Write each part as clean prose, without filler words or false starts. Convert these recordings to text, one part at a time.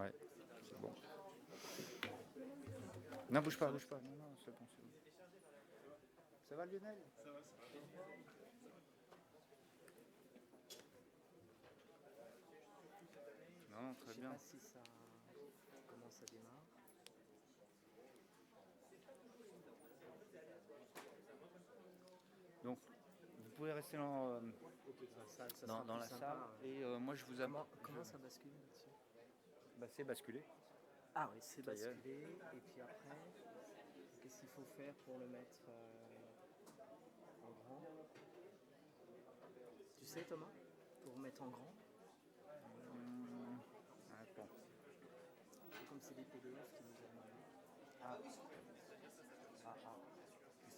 Ouais, c'est bon. Non, bouge pas, bouge pas. Non, non, c'est bon, c'est bon. Ça va, Lionel? Non, très bien. Je sais pas si ça... comment ça démarre. Donc, vous pouvez rester dans, Ok, ça dans, sera dans plus la sympa. salle. Et moi, je vous amène. Comment ça bascule là-dessus? Bah, c'est basculé. Ah oui, c'est Ça y est. basculé. Et puis après, qu'est-ce qu'il faut faire pour le mettre en grand? Tu sais, Thomas? Pour mettre en grand? Attends. Comme c'est des PDF qui nous ont demandé. Ah, ah, ah.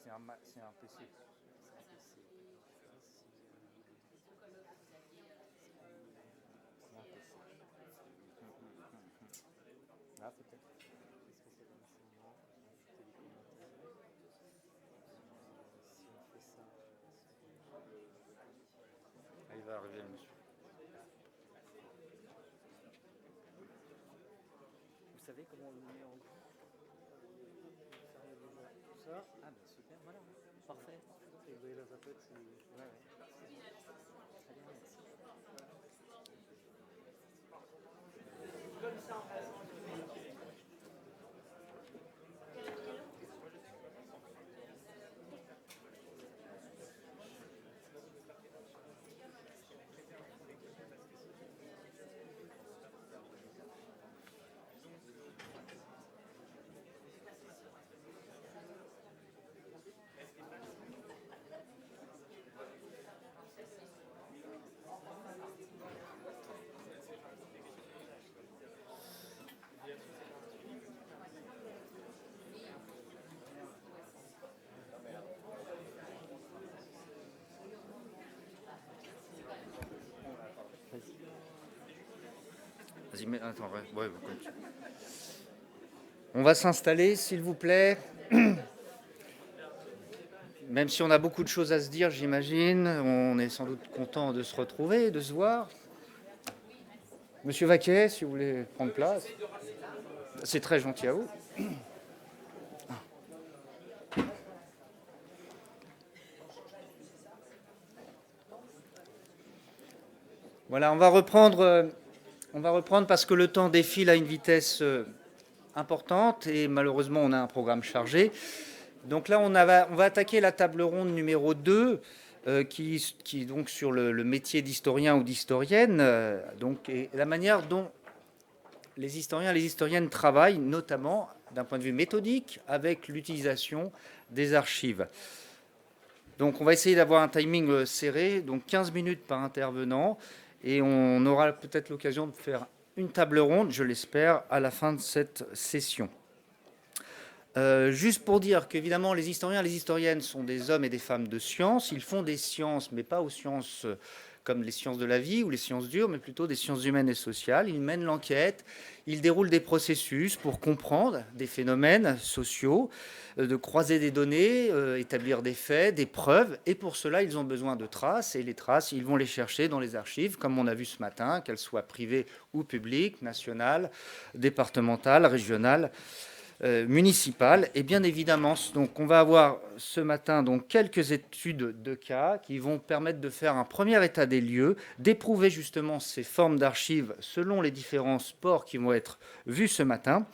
C'est un PC. C'est un PC. C'est un PC. Ah, peut-être. Qu'est-ce que c'est comme ça? C'était des commentaires. Si on fait ça, Ah, il va arriver, le monsieur. vous savez comment on le met en grand? Tout ça. Ah ben super, voilà. Parfait. Et vous voyez dans sa tête, c'est... Ouais, ouais. Très bien, merci. Vas-y, mais attends, ouais, continue. On va s'installer, s'il vous plaît. Même si on a beaucoup de choses à se dire, j'imagine, on est sans doute content de se retrouver, de se voir. Monsieur Vaquet, si vous voulez prendre place. C'est très gentil à vous. Voilà, on va reprendre parce que le temps défile à une vitesse importante et malheureusement on a un programme chargé. Donc là, on va attaquer la table ronde numéro 2 qui est donc sur le métier d'historien ou d'historienne, et la manière dont les historiens et les historiennes travaillent, notamment d'un point de vue méthodique, avec l'utilisation des archives. Donc on va essayer d'avoir un timing serré, donc 15 minutes par intervenant, et on aura peut-être l'occasion de faire une table ronde, je l'espère, à la fin de cette session. Juste pour dire qu'évidemment, les historiens et les historiennes sont des hommes et des femmes de science. Ils font des sciences, mais pas aux sciences comme les sciences de la vie ou les sciences dures, mais plutôt des sciences humaines et sociales. Ils mènent l'enquête, ils déroulent des processus pour comprendre des phénomènes sociaux, de croiser des données, établir des faits, des preuves. Et pour cela, ils ont besoin de traces. Et les traces, ils vont les chercher dans les archives, comme on a vu ce matin, qu'elles soient privées ou publiques, nationales, départementales, régionales, municipale. Et bien évidemment, donc, on va avoir ce matin donc, quelques études de cas qui vont permettre de faire un premier état des lieux, d'éprouver justement ces formes d'archives selon les différents sports qui vont être vus ce matin.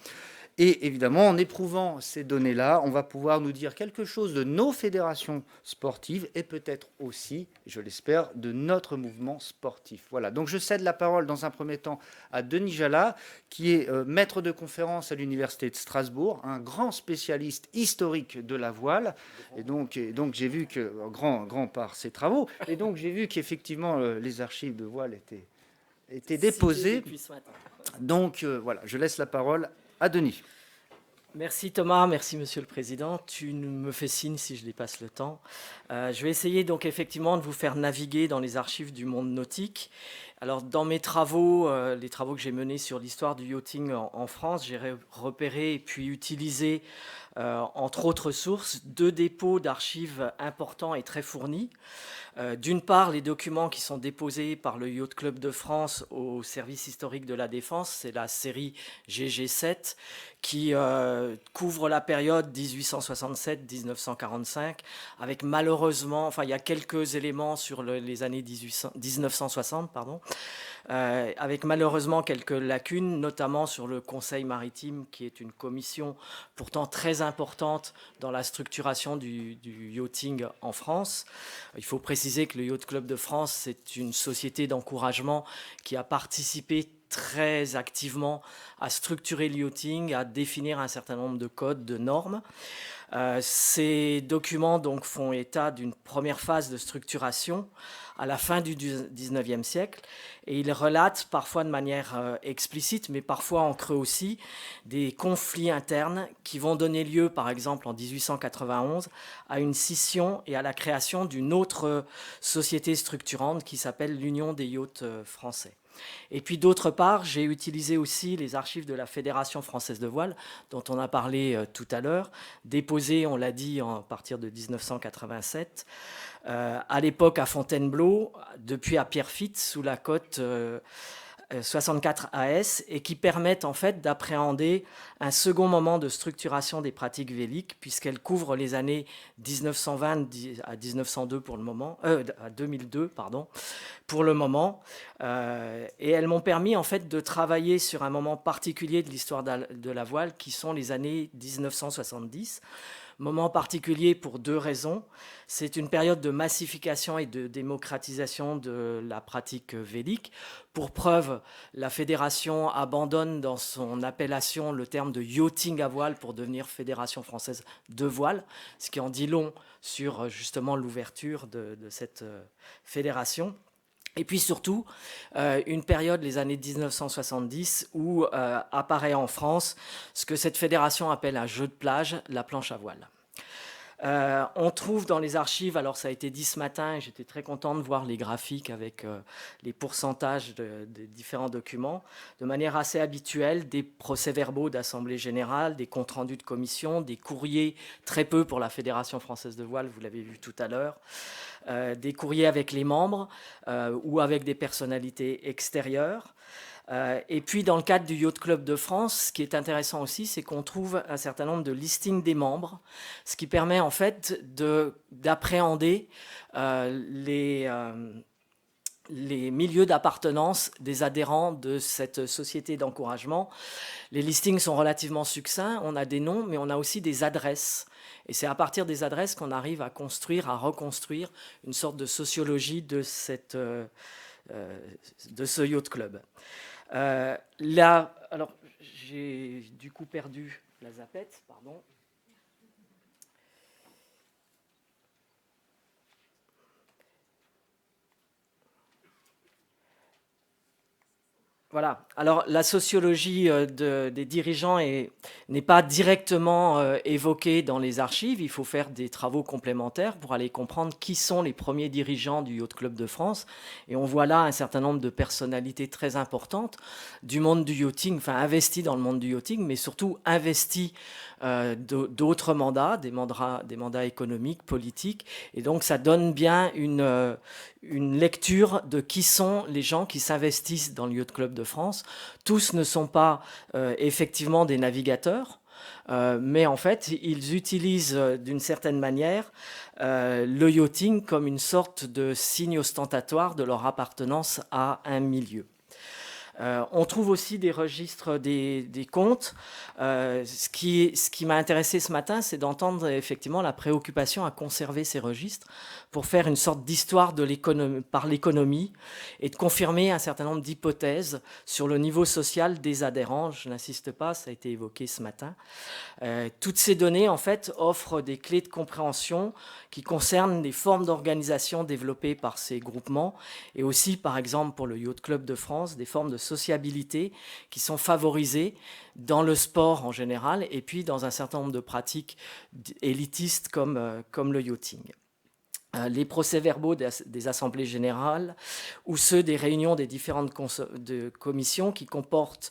Et évidemment, en éprouvant ces données-là, on va pouvoir nous dire quelque chose de nos fédérations sportives et peut-être aussi, je l'espère, de notre mouvement sportif. Voilà, donc je cède la parole dans un premier temps à Denis Jala, qui est maître de conférence à l'Université de Strasbourg, un grand spécialiste historique de la voile. Et donc j'ai vu que, grand par ses travaux, et donc j'ai vu qu'effectivement les archives de voile étaient déposées. Donc voilà, je laisse la parole à Denis. Merci Thomas, merci Monsieur le Président. Tu me fais signe si je dépasse le temps. Je vais essayer donc effectivement de vous faire naviguer dans les archives du monde nautique Alors, dans mes travaux, les travaux que j'ai menés sur l'histoire du yachting en France, j'ai repéré et puis utilisé, entre autres sources, 2 dépôts d'archives importants et très fournis. D'une part, les documents qui sont déposés par le Yacht Club de France au service historique de la Défense, c'est la série GG7 qui couvre la période 1867-1945, avec malheureusement, enfin il y a quelques éléments sur les années 1960, pardon, avec malheureusement quelques lacunes, notamment sur le Conseil maritime, qui est une commission pourtant très importante dans la structuration du yachting en France. Il faut préciser que le Yacht Club de France, c'est une société d'encouragement qui a participé très activement à structurer le yachting, à définir un certain nombre de codes, de normes. Ces documents donc font état d'une première phase de structuration à la fin du 19e siècle et ils relatent parfois de manière explicite, mais parfois en creux aussi, des conflits internes qui vont donner lieu, par exemple en 1891, à une scission et à la création d'une autre société structurante qui s'appelle l'Union des yachts français. Et puis d'autre part, j'ai utilisé aussi les archives de la Fédération française de voile, dont on a parlé tout à l'heure, déposées, on l'a dit, à partir de 1987, à l'époque à Fontainebleau, depuis à Pierrefitte, sous la côte 64 AS, et qui permettent en fait d'appréhender un second moment de structuration des pratiques véliques, puisqu'elles couvrent les années 1920 à 1902 pour le moment, à 2002 pardon, pour le moment, et elles m'ont permis en fait de travailler sur un moment particulier de l'histoire de la voile, qui sont les années 1970. Moment particulier pour 2 raisons. C'est une période de massification et de démocratisation de la pratique vélique. Pour preuve, la fédération abandonne dans son appellation le terme de yachting à voile pour devenir Fédération française de voile, ce qui en dit long sur justement l'ouverture de cette fédération. Et puis surtout, une période, les années 1970, où apparaît en France ce que cette fédération appelle un jeu de plage, la planche à voile. On trouve dans les archives, alors ça a été dit ce matin, et j'étais très content de voir les graphiques avec les pourcentages des différents documents, de manière assez habituelle, des procès-verbaux d'Assemblée générale, des comptes rendus de commission, des courriers, très peu pour la Fédération française de voile, vous l'avez vu tout à l'heure, des courriers avec les membres ou avec des personnalités extérieures. Et puis, dans le cadre du Yacht Club de France, ce qui est intéressant aussi, c'est qu'on trouve un certain nombre de listings des membres, ce qui permet en fait d'appréhender les milieux d'appartenance des adhérents de cette société d'encouragement. Les listings sont relativement succincts, on a des noms, mais on a aussi des adresses. Et c'est à partir des adresses qu'on arrive à construire, à reconstruire une sorte de sociologie de ce Yacht Club. Là, alors j'ai du coup perdu la zapette, pardon. Voilà. Alors, la sociologie des dirigeants n'est pas directement évoquée dans les archives. Il faut faire des travaux complémentaires pour aller comprendre qui sont les premiers dirigeants du Yacht Club de France. Et on voit là un certain nombre de personnalités très importantes du monde du yachting, enfin investies dans le monde du yachting, mais surtout investies d'autres mandats, des mandats économiques, politiques. Et donc, ça donne bien une lecture de qui sont les gens qui s'investissent dans le Yacht Club de France. Tous ne sont pas effectivement des navigateurs, mais en fait, ils utilisent d'une certaine manière le yachting comme une sorte de signe ostentatoire de leur appartenance à un milieu. On trouve aussi des registres des comptes. Ce qui m'a intéressé ce matin, c'est d'entendre effectivement la préoccupation à conserver ces registres pour faire une sorte d'histoire par l'économie et de confirmer un certain nombre d'hypothèses sur le niveau social des adhérents. Je n'insiste pas, ça a été évoqué ce matin. Toutes ces données, en fait, offrent des clés de compréhension qui concernent les formes d'organisation développées par ces groupements et aussi, par exemple, pour le Yacht Club de France, des formes de sociabilité qui sont favorisées dans le sport en général et puis dans un certain nombre de pratiques élitistes comme le yachting. les procès-verbaux des assemblées générales ou ceux des réunions des différentes commissions qui comportent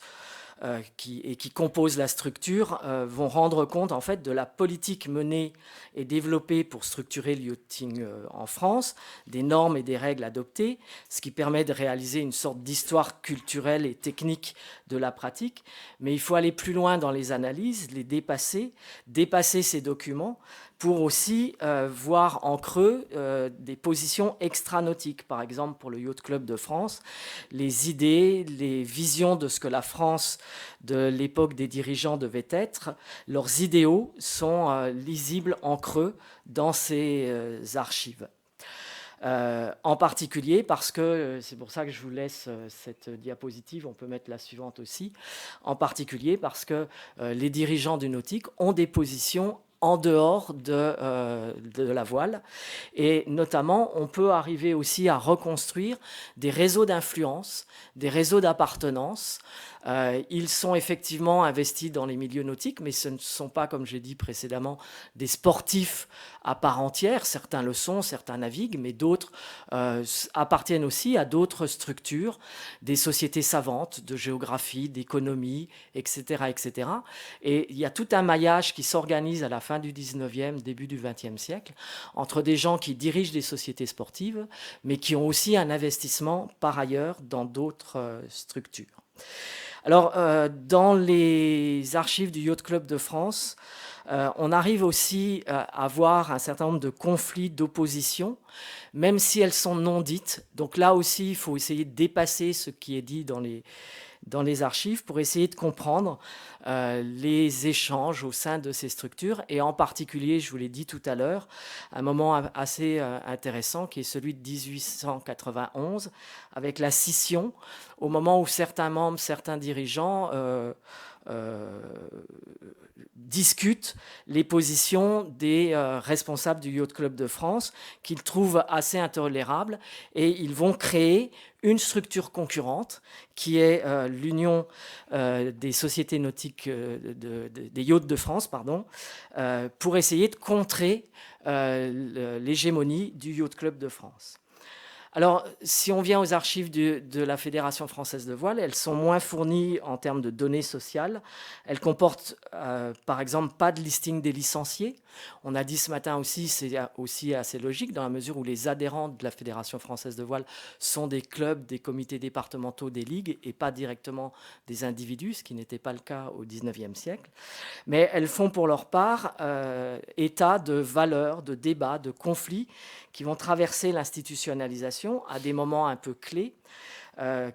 qui composent la structure vont rendre compte en fait de la politique menée et développée pour structurer le yachting en France, des normes et des règles adoptées, ce qui permet de réaliser une sorte d'histoire culturelle et technique de la pratique. Mais il faut aller plus loin dans les analyses, les dépasser ces documents pour aussi voir en creux des positions extra-nautiques. Par exemple, pour le Yacht Club de France, les idées, les visions de ce que la France de l'époque des dirigeants devait être, leurs idéaux sont lisibles en creux dans ces archives. En particulier parce que, c'est pour ça que je vous laisse cette diapositive, on peut mettre la suivante aussi, en particulier parce que les dirigeants du nautique ont des positions en dehors de la voile. Et notamment, on peut arriver aussi à reconstruire des réseaux d'influence, des réseaux d'appartenance. Ils sont effectivement investis dans les milieux nautiques, mais ce ne sont pas, comme j'ai dit précédemment, des sportifs à part entière. Certains le sont, certains naviguent, mais d'autres appartiennent aussi à d'autres structures, des sociétés savantes de géographie, d'économie, etc., etc. Et il y a tout un maillage qui s'organise à la fin du 19e, début du 20e siècle, entre des gens qui dirigent des sociétés sportives, mais qui ont aussi un investissement par ailleurs dans d'autres structures. Alors, dans les archives du Yacht Club de France, on arrive aussi à voir un certain nombre de conflits, d'oppositions, même si elles sont non dites. Donc là aussi, il faut essayer de dépasser ce qui est dit dans les archives pour essayer de comprendre les échanges au sein de ces structures, et en particulier, je vous l'ai dit tout à l'heure, un moment assez intéressant qui est celui de 1891, avec la scission, au moment où certains membres, certains dirigeants discutent les positions des responsables du Yacht Club de France, qu'ils trouvent assez intolérables, et ils vont créer une structure concurrente qui est l'Union des sociétés nautiques des yachts de France, pardon, pour essayer de contrer l'hégémonie du Yacht Club de France. Alors, si on vient aux archives de la Fédération française de voile, elles sont moins fournies en termes de données sociales. Elles comportent, par exemple, pas de listing des licenciés. On a dit ce matin aussi, c'est aussi assez logique, dans la mesure où les adhérents de la Fédération française de voile sont des clubs, des comités départementaux, des ligues, et pas directement des individus, ce qui n'était pas le cas au XIXe siècle. Mais elles font pour leur part état de valeurs, de débats, de conflits qui vont traverser l'institutionnalisation à des moments un peu clés.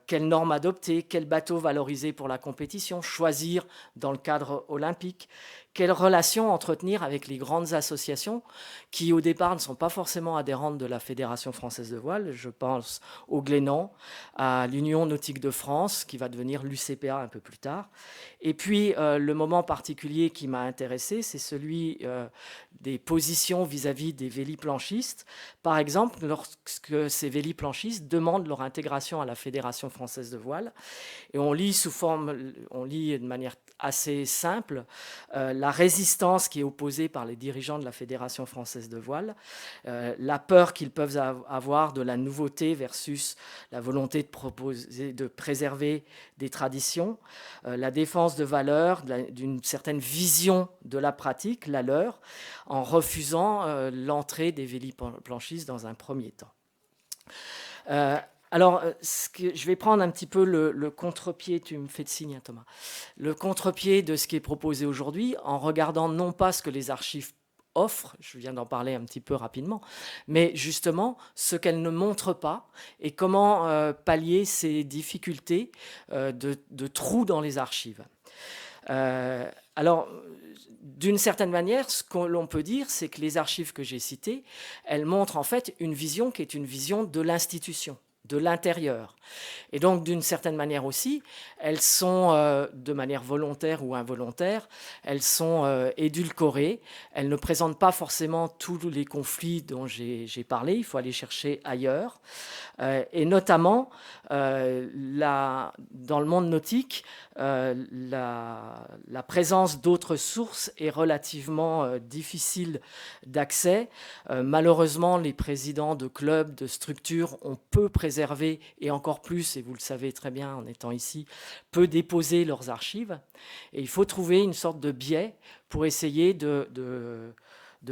Quelles normes adopter, quel bateau valoriser pour la compétition, choisir dans le cadre olympique, quelles relations entretenir avec les grandes associations qui, au départ, ne sont pas forcément adhérentes de la Fédération française de voile. Je pense au Glénan, à l'Union nautique de France, qui va devenir l'UCPA un peu plus tard. Et puis, le moment particulier qui m'a intéressé, c'est celui des positions vis-à-vis des véliplanchistes. Par exemple, lorsque ces véliplanchistes demandent leur intégration à la Fédération française de voile, et on lit de manière assez simple la résistance qui est opposée par les dirigeants de la Fédération française de voile, la peur qu'ils peuvent avoir de la nouveauté versus la volonté de préserver des traditions, la défense de valeurs, d'une certaine vision de la pratique, la leur, en refusant l'entrée des véliplanchistes dans un premier temps. Alors, je vais prendre un petit peu le contre-pied, tu me fais de signe, Thomas, le contre-pied de ce qui est proposé aujourd'hui, en regardant non pas ce que les archives offrent, je viens d'en parler un petit peu rapidement, mais justement ce qu'elles ne montrent pas et comment pallier ces difficultés de trous dans les archives. Alors, d'une certaine manière, ce que l'on peut dire, c'est que les archives que j'ai citées, elles montrent en fait une vision qui est une vision de l'institution, de l'intérieur. Et donc, d'une certaine manière aussi, elles sont, de manière volontaire ou involontaire, elles sont édulcorées. Elles ne présentent pas forcément tous les conflits dont j'ai parlé. Il faut aller chercher ailleurs. Et notamment, dans le monde nautique, la présence d'autres sources est relativement difficile d'accès. Malheureusement, les présidents de clubs, de structures ont peu préservé, et encore plus, et vous le savez très bien en étant ici, peu déposé leurs archives. Et il faut trouver une sorte de biais pour essayer de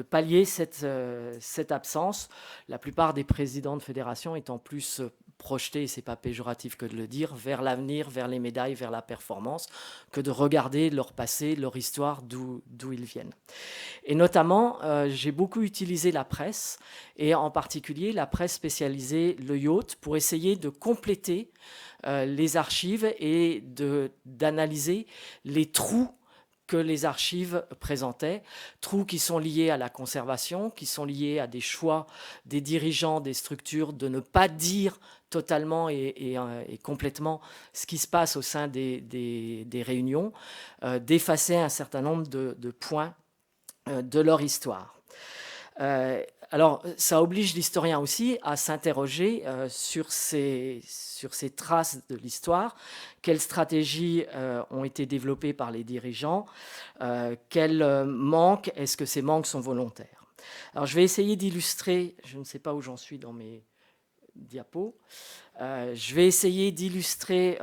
pallier cette absence. La plupart des présidents de fédération étant plus projetés, et ce n'est pas péjoratif que de le dire, vers l'avenir, vers les médailles, vers la performance, que de regarder leur passé, leur histoire, d'où ils viennent. Et notamment, j'ai beaucoup utilisé la presse, et en particulier la presse spécialisée, le Yacht, pour essayer de compléter les archives et d'analyser les trous que les archives présentaient, trous qui sont liés à la conservation, qui sont liés à des choix des dirigeants des structures de ne pas dire totalement et complètement ce qui se passe au sein des réunions, d'effacer un certain nombre de points de leur histoire. Alors, ça oblige l'historien aussi à s'interroger sur ces traces de l'histoire. Quelles stratégies ont été développées par les dirigeants? Quels manques? Est-ce que ces manques sont volontaires? Alors, je vais essayer d'illustrer, je ne sais pas où j'en suis dans mes diapos, je vais essayer d'illustrer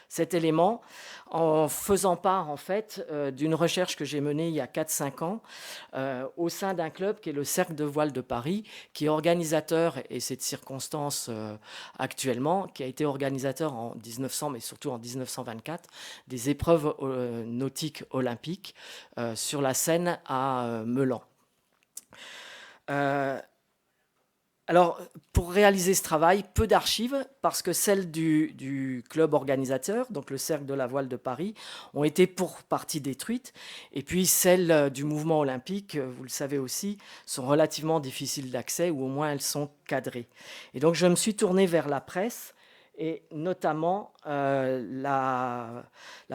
cet élément en faisant part en fait d'une recherche que j'ai menée il y a 4-5 ans au sein d'un club qui est le Cercle de Voile de Paris, qui est organisateur, et c'est de circonstance actuellement, qui a été organisateur en 1900 mais surtout en 1924 des épreuves nautiques olympiques sur la Seine à Meulan. Alors, pour réaliser ce travail, peu d'archives, parce que celles du club organisateur, donc le Cercle de la Voile de Paris, ont été pour partie détruites. Et puis celles du mouvement olympique, vous le savez aussi, sont relativement difficiles d'accès, ou au moins elles sont cadrées. Et donc je me suis tourné vers la presse, et notamment la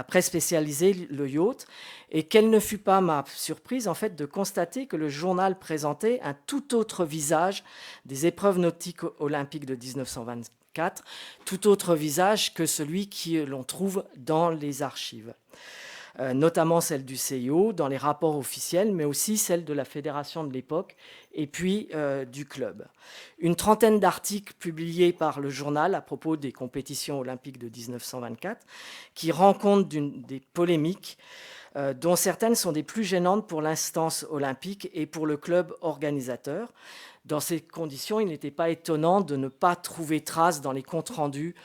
presse spécialisée, le Yacht, et quelle ne fut pas ma surprise en fait de constater que le journal présentait un tout autre visage des épreuves nautiques olympiques de 1924, tout autre visage que celui que l'on trouve dans les archives. Notamment celle du CIO, dans les rapports officiels, mais aussi celle de la fédération de l'époque, et puis du club. Une trentaine d'articles publiés par le journal à propos des compétitions olympiques de 1924, qui rendent compte des polémiques, dont certaines sont des plus gênantes pour l'instance olympique et pour le club organisateur. Dans ces conditions, il n'était pas étonnant de ne pas trouver trace dans les comptes rendus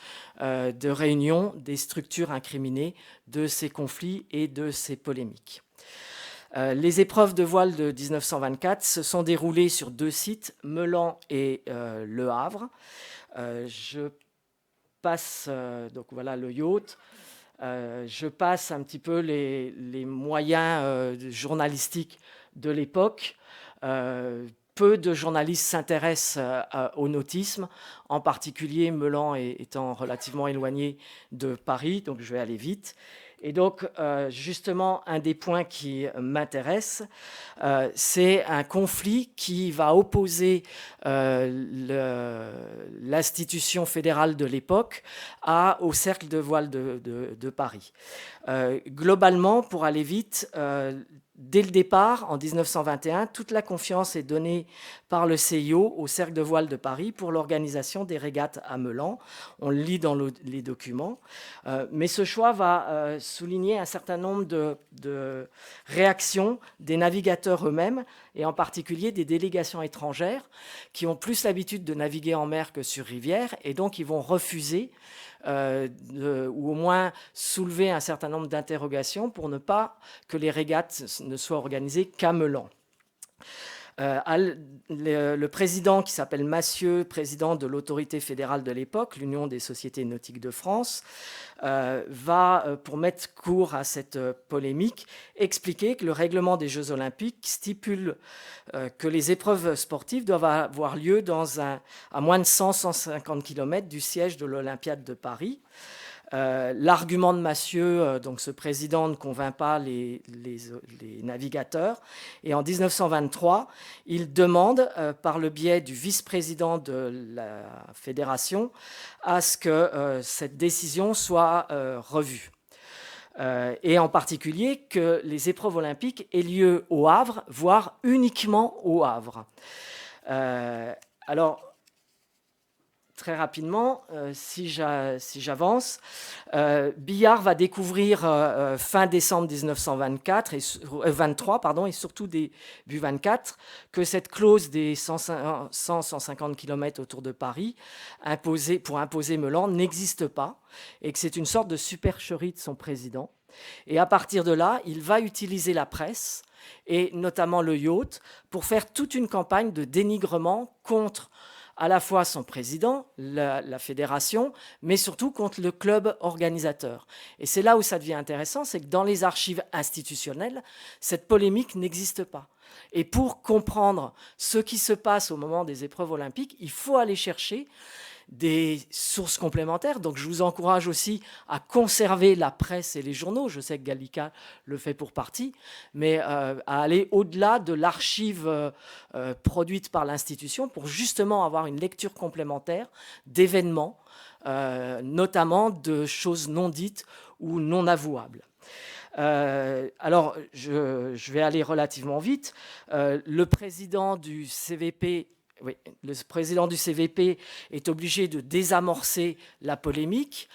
de réunions des structures incriminées de ces conflits et de ces polémiques. Les épreuves de voile de 1924 se sont déroulées sur 2 sites, Meulan et Le Havre. Je passe, donc voilà le Yacht. Je passe un petit peu les moyens journalistiques de l'époque. Peu de journalistes s'intéressent au nautisme, en particulier Meulan étant relativement éloigné de Paris, donc je vais aller vite. Et donc, justement, un des points qui m'intéresse, c'est un conflit qui va opposer l'institution fédérale de l'époque au Cercle de Voile de Paris. Globalement, pour aller vite, dès le départ, en 1921, toute la confiance est donnée par le CIO au Cercle de Voile de Paris pour l'organisation des régates à Meulan. On le lit dans les documents. Mais ce choix va souligner un certain nombre de réactions des navigateurs eux-mêmes, et en particulier des délégations étrangères qui ont plus l'habitude de naviguer en mer que sur rivière, et donc ils vont refuser ou au moins soulever un certain nombre d'interrogations pour ne pas que les régates ne soient organisées qu'à Meulan. Le président, qui s'appelle Massieu, président de l'autorité fédérale de l'époque, l'Union des sociétés nautiques de France, va, pour mettre court à cette polémique, expliquer que le règlement des Jeux olympiques stipule que les épreuves sportives doivent avoir lieu à moins de 100-150 km du siège de l'Olympiade de Paris. L'argument de Massieu, donc ce président, ne convainc pas les navigateurs. Et en 1923, il demande, par le biais du vice-président de la fédération, à ce que cette décision soit revue. Et en particulier que les épreuves olympiques aient lieu au Havre, voire uniquement au Havre. Alors, très rapidement, si j'avance, Billard va découvrir fin décembre 1924 23, et surtout début 24, que cette clause des 100-150 km autour de Paris pour imposer Melan n'existe pas et que c'est une sorte de supercherie de son président. Et à partir de là, il va utiliser la presse et notamment le yacht pour faire toute une campagne de dénigrement contre à la fois son président, la fédération, mais surtout contre le club organisateur. Et c'est là où ça devient intéressant, c'est que dans les archives institutionnelles, cette polémique n'existe pas. Et pour comprendre ce qui se passe au moment des épreuves olympiques, il faut aller chercher des sources complémentaires. Donc je vous encourage aussi à conserver la presse et les journaux. Je sais que Gallica le fait pour partie, mais à aller au-delà de l'archive produite par l'institution pour justement avoir une lecture complémentaire d'événements, notamment de choses non dites ou non avouables. Alors, je vais aller relativement vite. Le président du CVP le président du CVP est obligé de désamorcer la polémique.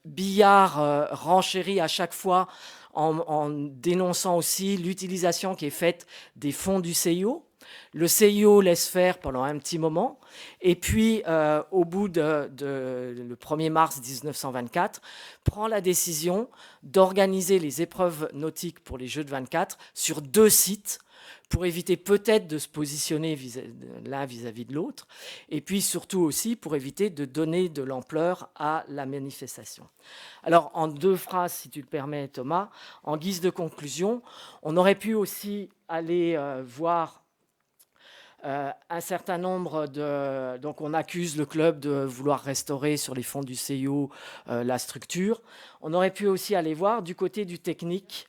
Billard renchérit à chaque fois en dénonçant aussi l'utilisation qui est faite des fonds du CIO. Le CIO laisse faire pendant un petit moment. Et puis, au bout le 1er mars 1924, prend la décision d'organiser les épreuves nautiques pour les Jeux de 24 sur 2 sites, pour éviter peut-être de se positionner l'un vis-à-vis de l'autre, et puis surtout aussi pour éviter de donner de l'ampleur à la manifestation. Alors, en 2 phrases, si tu le permets, Thomas, en guise de conclusion, on aurait pu aussi aller voir un certain nombre de... Donc, on accuse le club de vouloir restaurer sur les fonds du CIO la structure. On aurait pu aussi aller voir du côté du technique.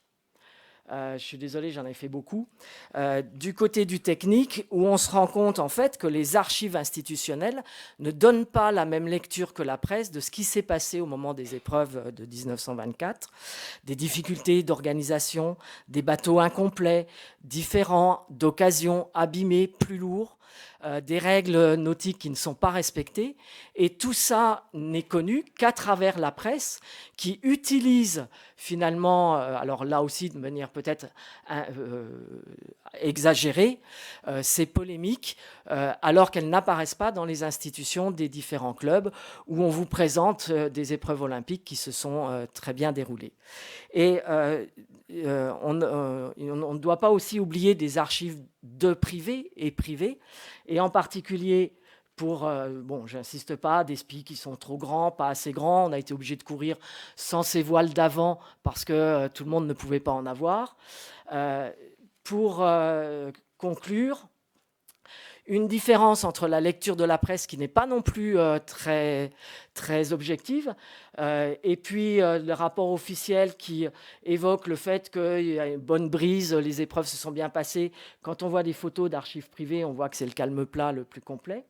Je suis désolé, j'en ai fait beaucoup. Du côté du technique, où on se rend compte en fait que les archives institutionnelles ne donnent pas la même lecture que la presse de ce qui s'est passé au moment des épreuves de 1924, des difficultés d'organisation, des bateaux incomplets, différents, d'occasions abîmés, plus lourds, des règles nautiques qui ne sont pas respectées. Et tout ça n'est connu qu'à travers la presse qui utilise finalement, alors là aussi de manière peut-être exagérée, ces polémiques, alors qu'elles n'apparaissent pas dans les institutions des différents clubs où on vous présente des épreuves olympiques qui se sont très bien déroulées. Et on ne doit pas aussi oublier des archives de privés et privés, et en particulier pour, j'insiste pas, des SPI qui sont trop grands, pas assez grands. On a été obligé de courir sans ces voiles d'avant parce que tout le monde ne pouvait pas en avoir. Pour conclure, une différence entre la lecture de la presse qui n'est pas non plus très, très objective et puis le rapport officiel qui évoque le fait qu'il y a une bonne brise, les épreuves se sont bien passées. Quand on voit des photos d'archives privées, on voit que c'est le calme plat le plus complet.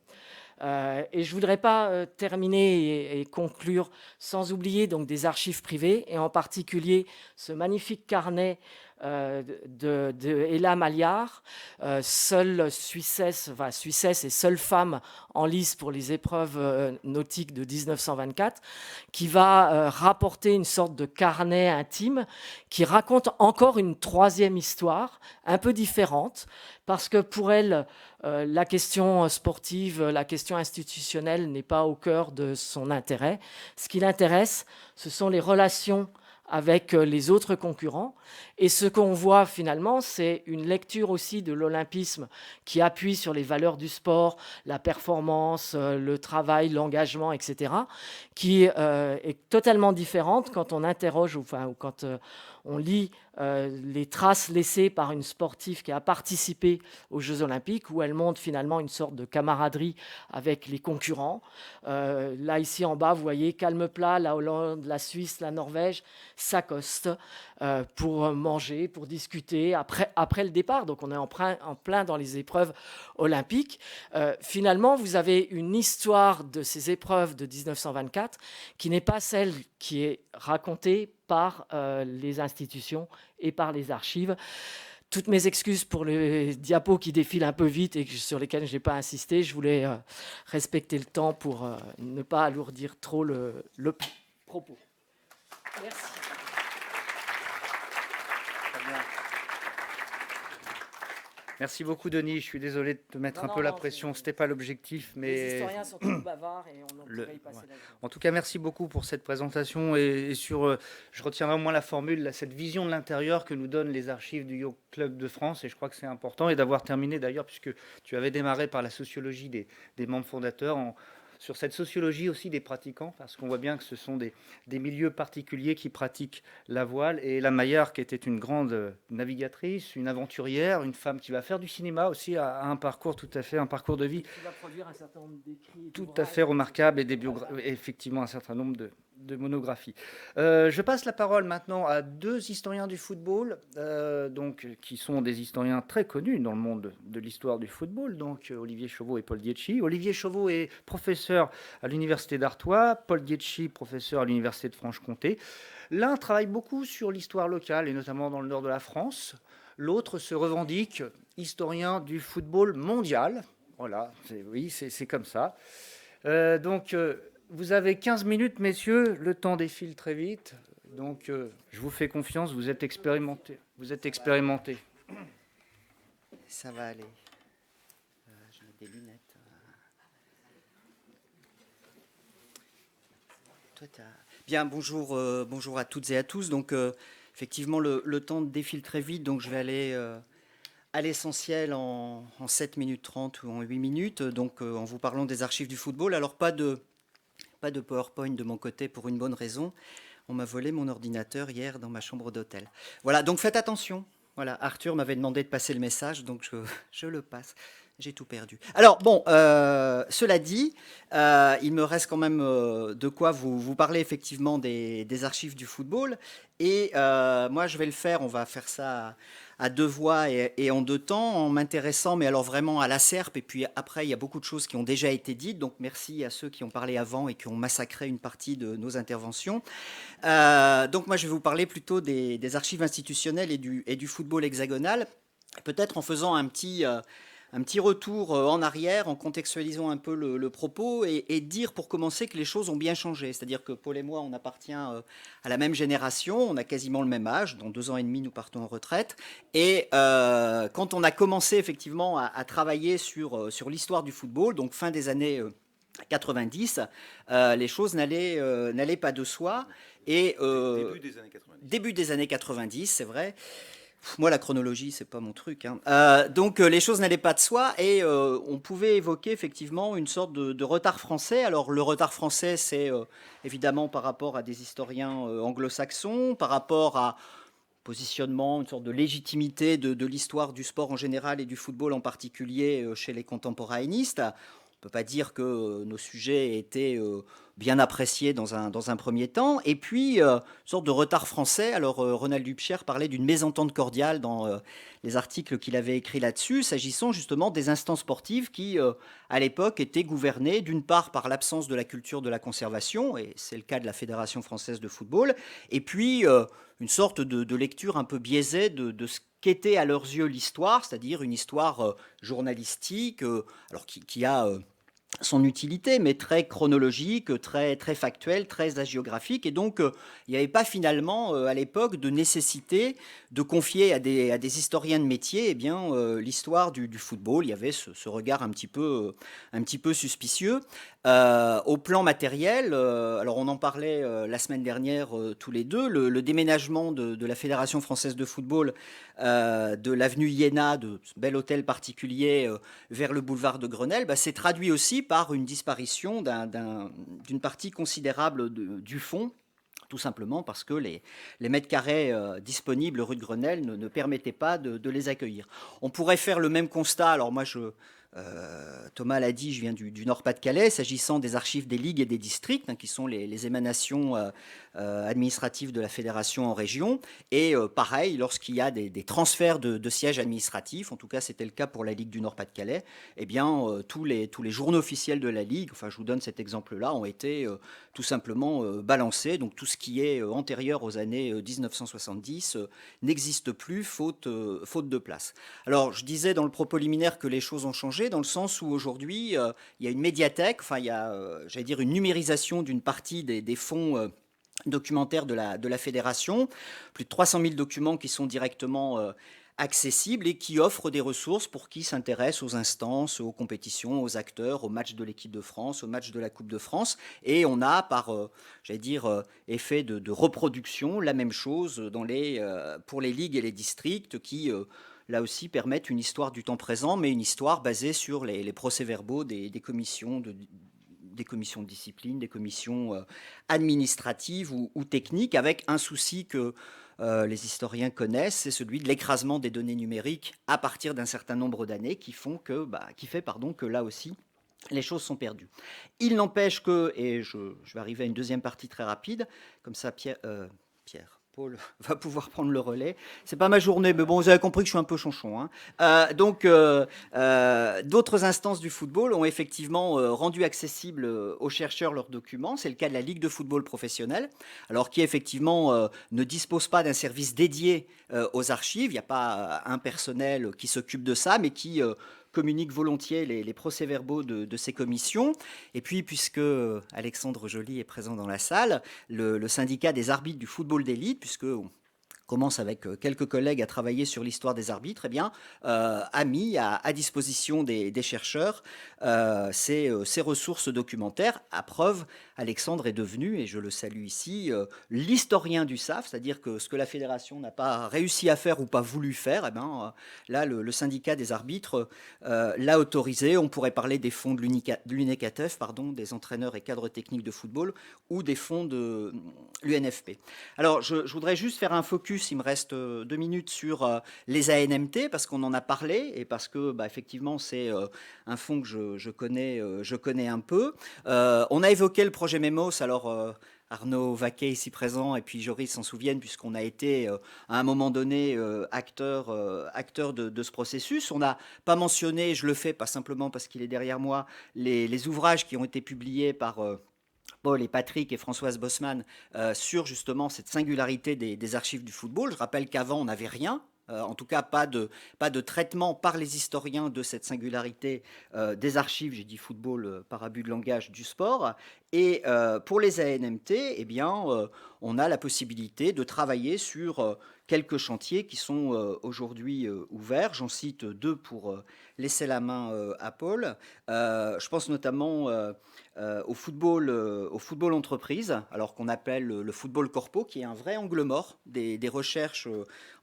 Et je ne voudrais pas terminer et conclure sans oublier donc des archives privées, et en particulier ce magnifique carnet de Ella Maliard, seule Suissesse et seule femme en lice pour les épreuves nautiques de 1924, qui va rapporter une sorte de carnet intime qui raconte encore une 3e histoire, un peu différente, parce que pour elle, la question sportive, la question institutionnelle n'est pas au cœur de son intérêt. Ce qui l'intéresse, ce sont les relations avec les autres concurrents. Et ce qu'on voit finalement, c'est une lecture aussi de l'olympisme qui appuie sur les valeurs du sport, la performance, le travail, l'engagement, etc., qui est totalement différente quand on interroge ou quand on lit les traces laissées par une sportive qui a participé aux Jeux Olympiques, où elle montre finalement une sorte de camaraderie avec les concurrents. Là, ici en bas, vous voyez, calme plat, la Hollande, la Suisse, la Norvège s'accostent pour manger, pour discuter après le départ. Donc on est en plein dans les épreuves olympiques. Finalement, vous avez une histoire de ces épreuves de 1924 qui n'est pas celle qui est racontée par les institutions et par les archives. Toutes mes excuses pour les diapos qui défilent un peu vite et sur lesquels je n'ai pas insisté. Je voulais respecter le temps pour ne pas alourdir trop le propos. Merci. Très bien. Merci beaucoup, Denis. Je suis désolé de te mettre un peu la pression. Ce n'était pas l'objectif. Mais les historiens sont tous bavards et on pourrait y passer la journée. En tout cas, merci beaucoup pour cette présentation. Et sur, je retiendrai au moins la formule, cette vision de l'intérieur que nous donnent les archives du Yacht Club de France. Et je crois que c'est important. Et d'avoir terminé d'ailleurs, puisque tu avais démarré par la sociologie des membres fondateurs, sur cette sociologie aussi des pratiquants, parce qu'on voit bien que ce sont des milieux particuliers qui pratiquent la voile. Et la Maillard, qui était une grande navigatrice, une aventurière, une femme qui va faire du cinéma aussi, a un parcours tout à fait, un parcours de vie qui va produire un certain nombre d'écrits, tout à fait remarquable et effectivement un certain nombre de monographies. Je passe la parole maintenant à deux historiens du football, qui sont des historiens très connus dans le monde de l'histoire du football, donc Olivier Chauveau et Paul Dietschi. Olivier Chauveau est professeur à l'université d'Artois, Paul Dietschi professeur à l'université de Franche-Comté. L'un travaille beaucoup sur l'histoire locale et notamment dans le nord de la France. L'autre se revendique historien du football mondial. Voilà, c'est comme ça. Vous avez 15 minutes, messieurs. Le temps défile très vite. Donc, je vous fais confiance. Vous êtes expérimentés. Ça va aller. Je mets des lunettes. Bien, bonjour à toutes et à tous. Donc, effectivement, le temps défile très vite. Donc, je vais aller à l'essentiel en 7 minutes 30 ou en 8 minutes. Donc, en vous parlant des archives du football. Alors, pas de PowerPoint de mon côté pour une bonne raison. On m'a volé mon ordinateur hier dans ma chambre d'hôtel. Voilà, donc faites attention. Voilà, Arthur m'avait demandé de passer le message, donc je le passe. J'ai tout perdu. Alors, bon, cela dit, il me reste quand même de quoi vous parler effectivement des archives du football. Et moi, je vais le faire, on va faire ça à deux voix et en deux temps, en m'intéressant, mais alors vraiment à la SERP. Et puis après, il y a beaucoup de choses qui ont déjà été dites. Donc, merci à ceux qui ont parlé avant et qui ont massacré une partie de nos interventions. Donc, moi, je vais vous parler plutôt des archives institutionnelles et du football hexagonal. Peut-être en faisant un petit retour en arrière, en contextualisant un peu le propos et dire pour commencer que les choses ont bien changé. C'est-à-dire que Paul et moi, on appartient à la même génération, on a quasiment le même âge, dans 2 ans et demi, nous partons en retraite. Et quand on a commencé effectivement à travailler sur l'histoire du football, donc fin des années 90, les choses n'allaient pas de soi. Et, début des années 90. Début des années 90, c'est vrai. Moi, la chronologie, c'est pas mon truc. Donc, les choses n'allaient pas de soi et on pouvait évoquer effectivement une sorte de retard français. Alors, le retard français, c'est évidemment par rapport à des historiens anglo-saxons, par rapport à positionnement, une sorte de légitimité de l'histoire du sport en général et du football en particulier chez les contemporanéistes. On ne peut pas dire que nos sujets étaient bien appréciés dans un premier temps. Et puis, une sorte de retard français. Alors, Ronald Dubcher parlait d'une mésentente cordiale dans les articles qu'il avait écrits là-dessus, s'agissant justement des instances sportives qui, à l'époque, étaient gouvernées d'une part par l'absence de la culture de la conservation, et c'est le cas de la Fédération française de football, et puis une sorte de lecture un peu biaisée de ce qu'était à leurs yeux l'histoire, c'est-à-dire une histoire journalistique, alors qui a son utilité, mais très chronologique, très factuelle, très hagiographique. Et donc, il n'y avait pas finalement, à l'époque, de nécessité de confier à des historiens de métier l'histoire du football. Il y avait ce regard un petit peu suspicieux. Au plan matériel, alors on en parlait la semaine dernière tous les deux, le déménagement de la Fédération française de football de l'avenue Iéna, de ce bel hôtel particulier, vers le boulevard de Grenelle, s'est traduit aussi par une disparition d'une partie considérable du fonds Tout simplement parce que les mètres carrés disponibles rue de Grenelle ne permettaient pas de les accueillir. On pourrait faire le même constat, alors moi Thomas l'a dit, je viens du Nord-Pas-de-Calais, s'agissant des archives des ligues et des districts, qui sont les émanations administratives de la fédération en région. Et pareil, lorsqu'il y a des transferts de sièges administratifs, en tout cas c'était le cas pour la Ligue du Nord-Pas-de-Calais, eh bien tous les journaux officiels de la Ligue, enfin je vous donne cet exemple-là, ont été tout simplement balancés. Donc tout ce qui est antérieur aux années 1970 n'existe plus, faute de place. Alors je disais dans le propos liminaire que les choses ont changé, dans le sens où aujourd'hui, il y a une médiathèque, enfin il y a, j'allais dire, une numérisation d'une partie des fonds documentaires de la fédération, plus de 300 000 documents qui sont directement accessibles et qui offrent des ressources pour qui s'intéressent aux instances, aux compétitions, aux acteurs, aux matchs de l'équipe de France, aux matchs de la Coupe de France. Et on a, par, j'allais dire, effet de reproduction, la même chose pour les ligues et les districts qui là aussi permettent une histoire du temps présent, mais une histoire basée sur les procès-verbaux des commissions de discipline, des commissions administratives ou techniques, avec un souci que les historiens connaissent, c'est celui de l'écrasement des données numériques à partir d'un certain nombre d'années qui fait que là aussi, les choses sont perdues. Il n'empêche que, et je vais arriver à une deuxième partie très rapide, comme ça Paul va pouvoir prendre le relais. C'est pas ma journée, mais bon, vous avez compris que je suis un peu chonchon. Hein. D'autres instances du football ont effectivement rendu accessibles aux chercheurs leurs documents. C'est le cas de la Ligue de football professionnel, alors qui effectivement ne dispose pas d'un service dédié aux archives. Il n'y a pas un personnel qui s'occupe de ça, mais qui communique volontiers les procès-verbaux de ces commissions. Et puis, puisque Alexandre Joly est présent dans la salle, le syndicat des arbitres du football d'élite, puisque on commence avec quelques collègues à travailler sur l'histoire des arbitres, eh bien, a mis à disposition des chercheurs ces ressources documentaires. À preuve, Alexandre est devenu, et je le salue ici, l'historien du SAF, c'est-à-dire que ce que la fédération n'a pas réussi à faire ou pas voulu faire, eh bien, là, le syndicat des arbitres l'a autorisé. On pourrait parler des fonds de l'UNECATEF, des entraîneurs et cadres techniques de football, ou des fonds de l'UNFP. Alors, je voudrais juste faire un focus, il me reste 2 minutes, sur les ANMT, parce qu'on en a parlé, et parce que, effectivement, c'est un fonds que je connais un peu. On a évoqué le projet MEMOS, alors Arnaud Vaquet ici présent, et puis Joris s'en souviennent, puisqu'on a été à un moment donné acteur de ce processus. On n'a pas mentionné, je le fais pas simplement parce qu'il est derrière moi, les ouvrages qui ont été publiés par Paul et Patrick et Françoise Bosman sur justement cette singularité des archives du football. Je rappelle qu'avant, on n'avait rien. En tout cas, pas de traitement par les historiens de cette singularité des archives, j'ai dit football par abus de langage, du sport. Et pour les ANMT, eh bien, on a la possibilité de travailler sur quelques chantiers qui sont aujourd'hui ouverts. J'en cite 2 pour laisser la main à Paul. Je pense notamment au football entreprise, alors qu'on appelle le football corpo, qui est un vrai angle mort des recherches,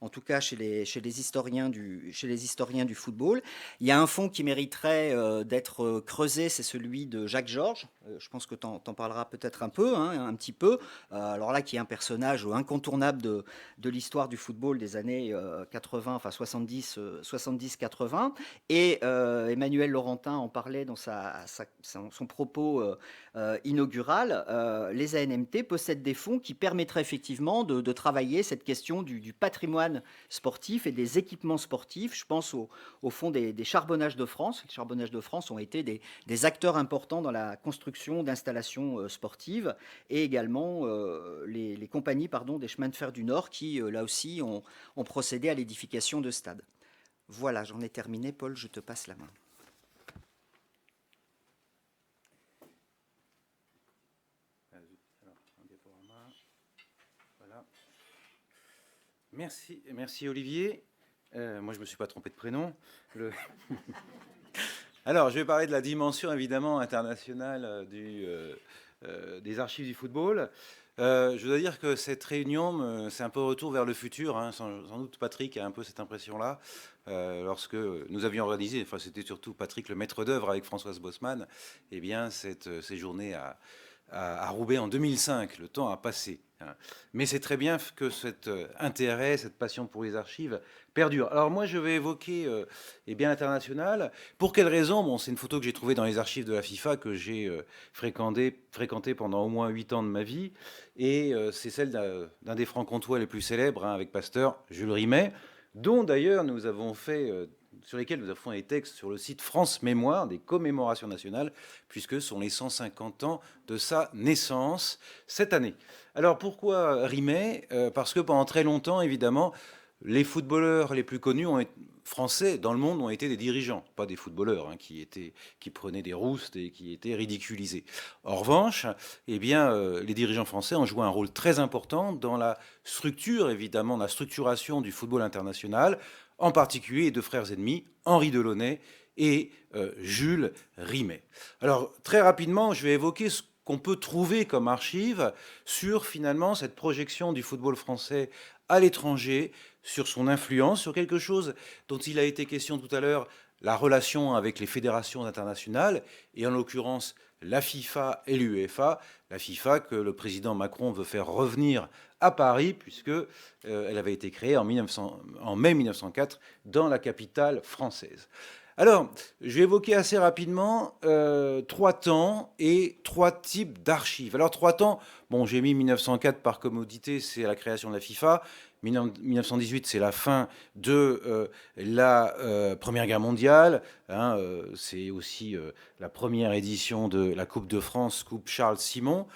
en tout cas chez les historiens du football. Il y a un fonds qui mériterait d'être creusé, c'est celui de Jacques Georges. Je pense que tu en parleras peut-être un peu, un petit peu. Alors là, qui est un personnage incontournable de l'histoire du football des années 80, enfin 70-80. Et Emmanuel Laurentin en parlait dans son propos inaugural. Les ANMT possèdent des fonds qui permettraient effectivement de travailler cette question du patrimoine sportif et des équipements sportifs. Je pense au fond des Charbonnages de France. Les Charbonnages de France ont été des acteurs importants dans la construction d'installations sportives, et également les compagnies des chemins de fer du Nord qui, là aussi, ont procédé à l'édification de stades. Voilà, j'en ai terminé. Paul, je te passe la main. Voilà. Merci Olivier. Moi, je ne me suis pas trompé de prénom. Alors, je vais parler de la dimension évidemment internationale des archives du football. Je dois dire que cette réunion, c'est un peu retour vers le futur. Hein. Sans doute Patrick a un peu cette impression-là. Lorsque nous avions organisé, enfin c'était surtout Patrick le maître d'œuvre avec Françoise Bosman, eh bien ces journées à Roubaix en 2005, le temps a passé. hein. Mais c'est très bien que cet intérêt, cette passion pour les archives perdure. Alors moi, je vais évoquer eh bien l'international. Pour quelle raison? Bon, c'est une photo que j'ai trouvée dans les archives de la FIFA que j'ai fréquenté pendant au moins 8 ans de ma vie. Et c'est celle d'un des francs-comtois les plus célèbres, hein, avec Pasteur, Jules Rimet, dont d'ailleurs nous avons fait... sur lesquels nous avons fait des textes sur le site France Mémoire, des commémorations nationales, puisque ce sont les 150 ans de sa naissance cette année. Alors pourquoi Rimet? Parce que pendant très longtemps, évidemment, les footballeurs les plus connus français dans le monde ont été des dirigeants, pas des footballeurs, hein, qui prenaient des roustes et qui étaient ridiculisés. En revanche, eh bien, les dirigeants français ont joué un rôle très important dans la structure, évidemment, la structuration du football international, en particulier les deux frères ennemis, Henri Delaunay et Jules Rimet. Alors, très rapidement, je vais évoquer ce qu'on peut trouver comme archive sur, finalement, cette projection du football français à l'étranger, sur son influence, sur quelque chose dont il a été question tout à l'heure, la relation avec les fédérations internationales, et en l'occurrence la FIFA et l'UEFA, la FIFA que le président Macron veut faire revenir à Paris, puisque elle avait été créée en mai 1904 dans la capitale française. Alors, je vais évoquer assez rapidement 3 temps et 3 types d'archives. Alors, 3 temps, bon, j'ai mis 1904 par commodité, c'est la création de la FIFA. 1918, c'est la fin de la Première Guerre mondiale. Hein, c'est aussi la première édition de la Coupe de France, Coupe Charles Simon.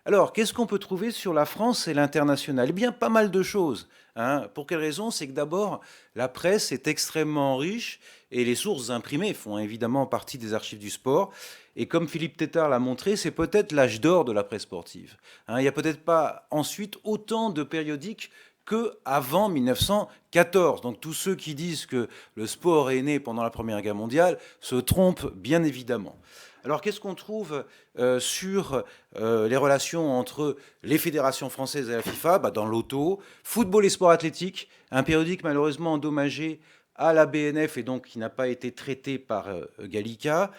Alors, qu'est-ce qu'on peut trouver sur la France et l'international? Eh bien, pas mal de choses. Hein. Pour quelle raison? C'est que d'abord, la presse est extrêmement riche et les sources imprimées font évidemment partie des archives du sport. Et comme Philippe Tétard l'a montré, c'est peut-être l'âge d'or de la presse sportive. Hein, il n'y a peut-être pas ensuite autant de périodiques qu'avant 1914. Donc tous ceux qui disent que le sport est né pendant la Première Guerre mondiale se trompent bien évidemment. Alors qu'est-ce qu'on trouve sur les relations entre les fédérations françaises et la FIFA? Dans l'auto, football et sport athlétique, un périodique malheureusement endommagé à la BNF et donc qui n'a pas été traité par Gallica.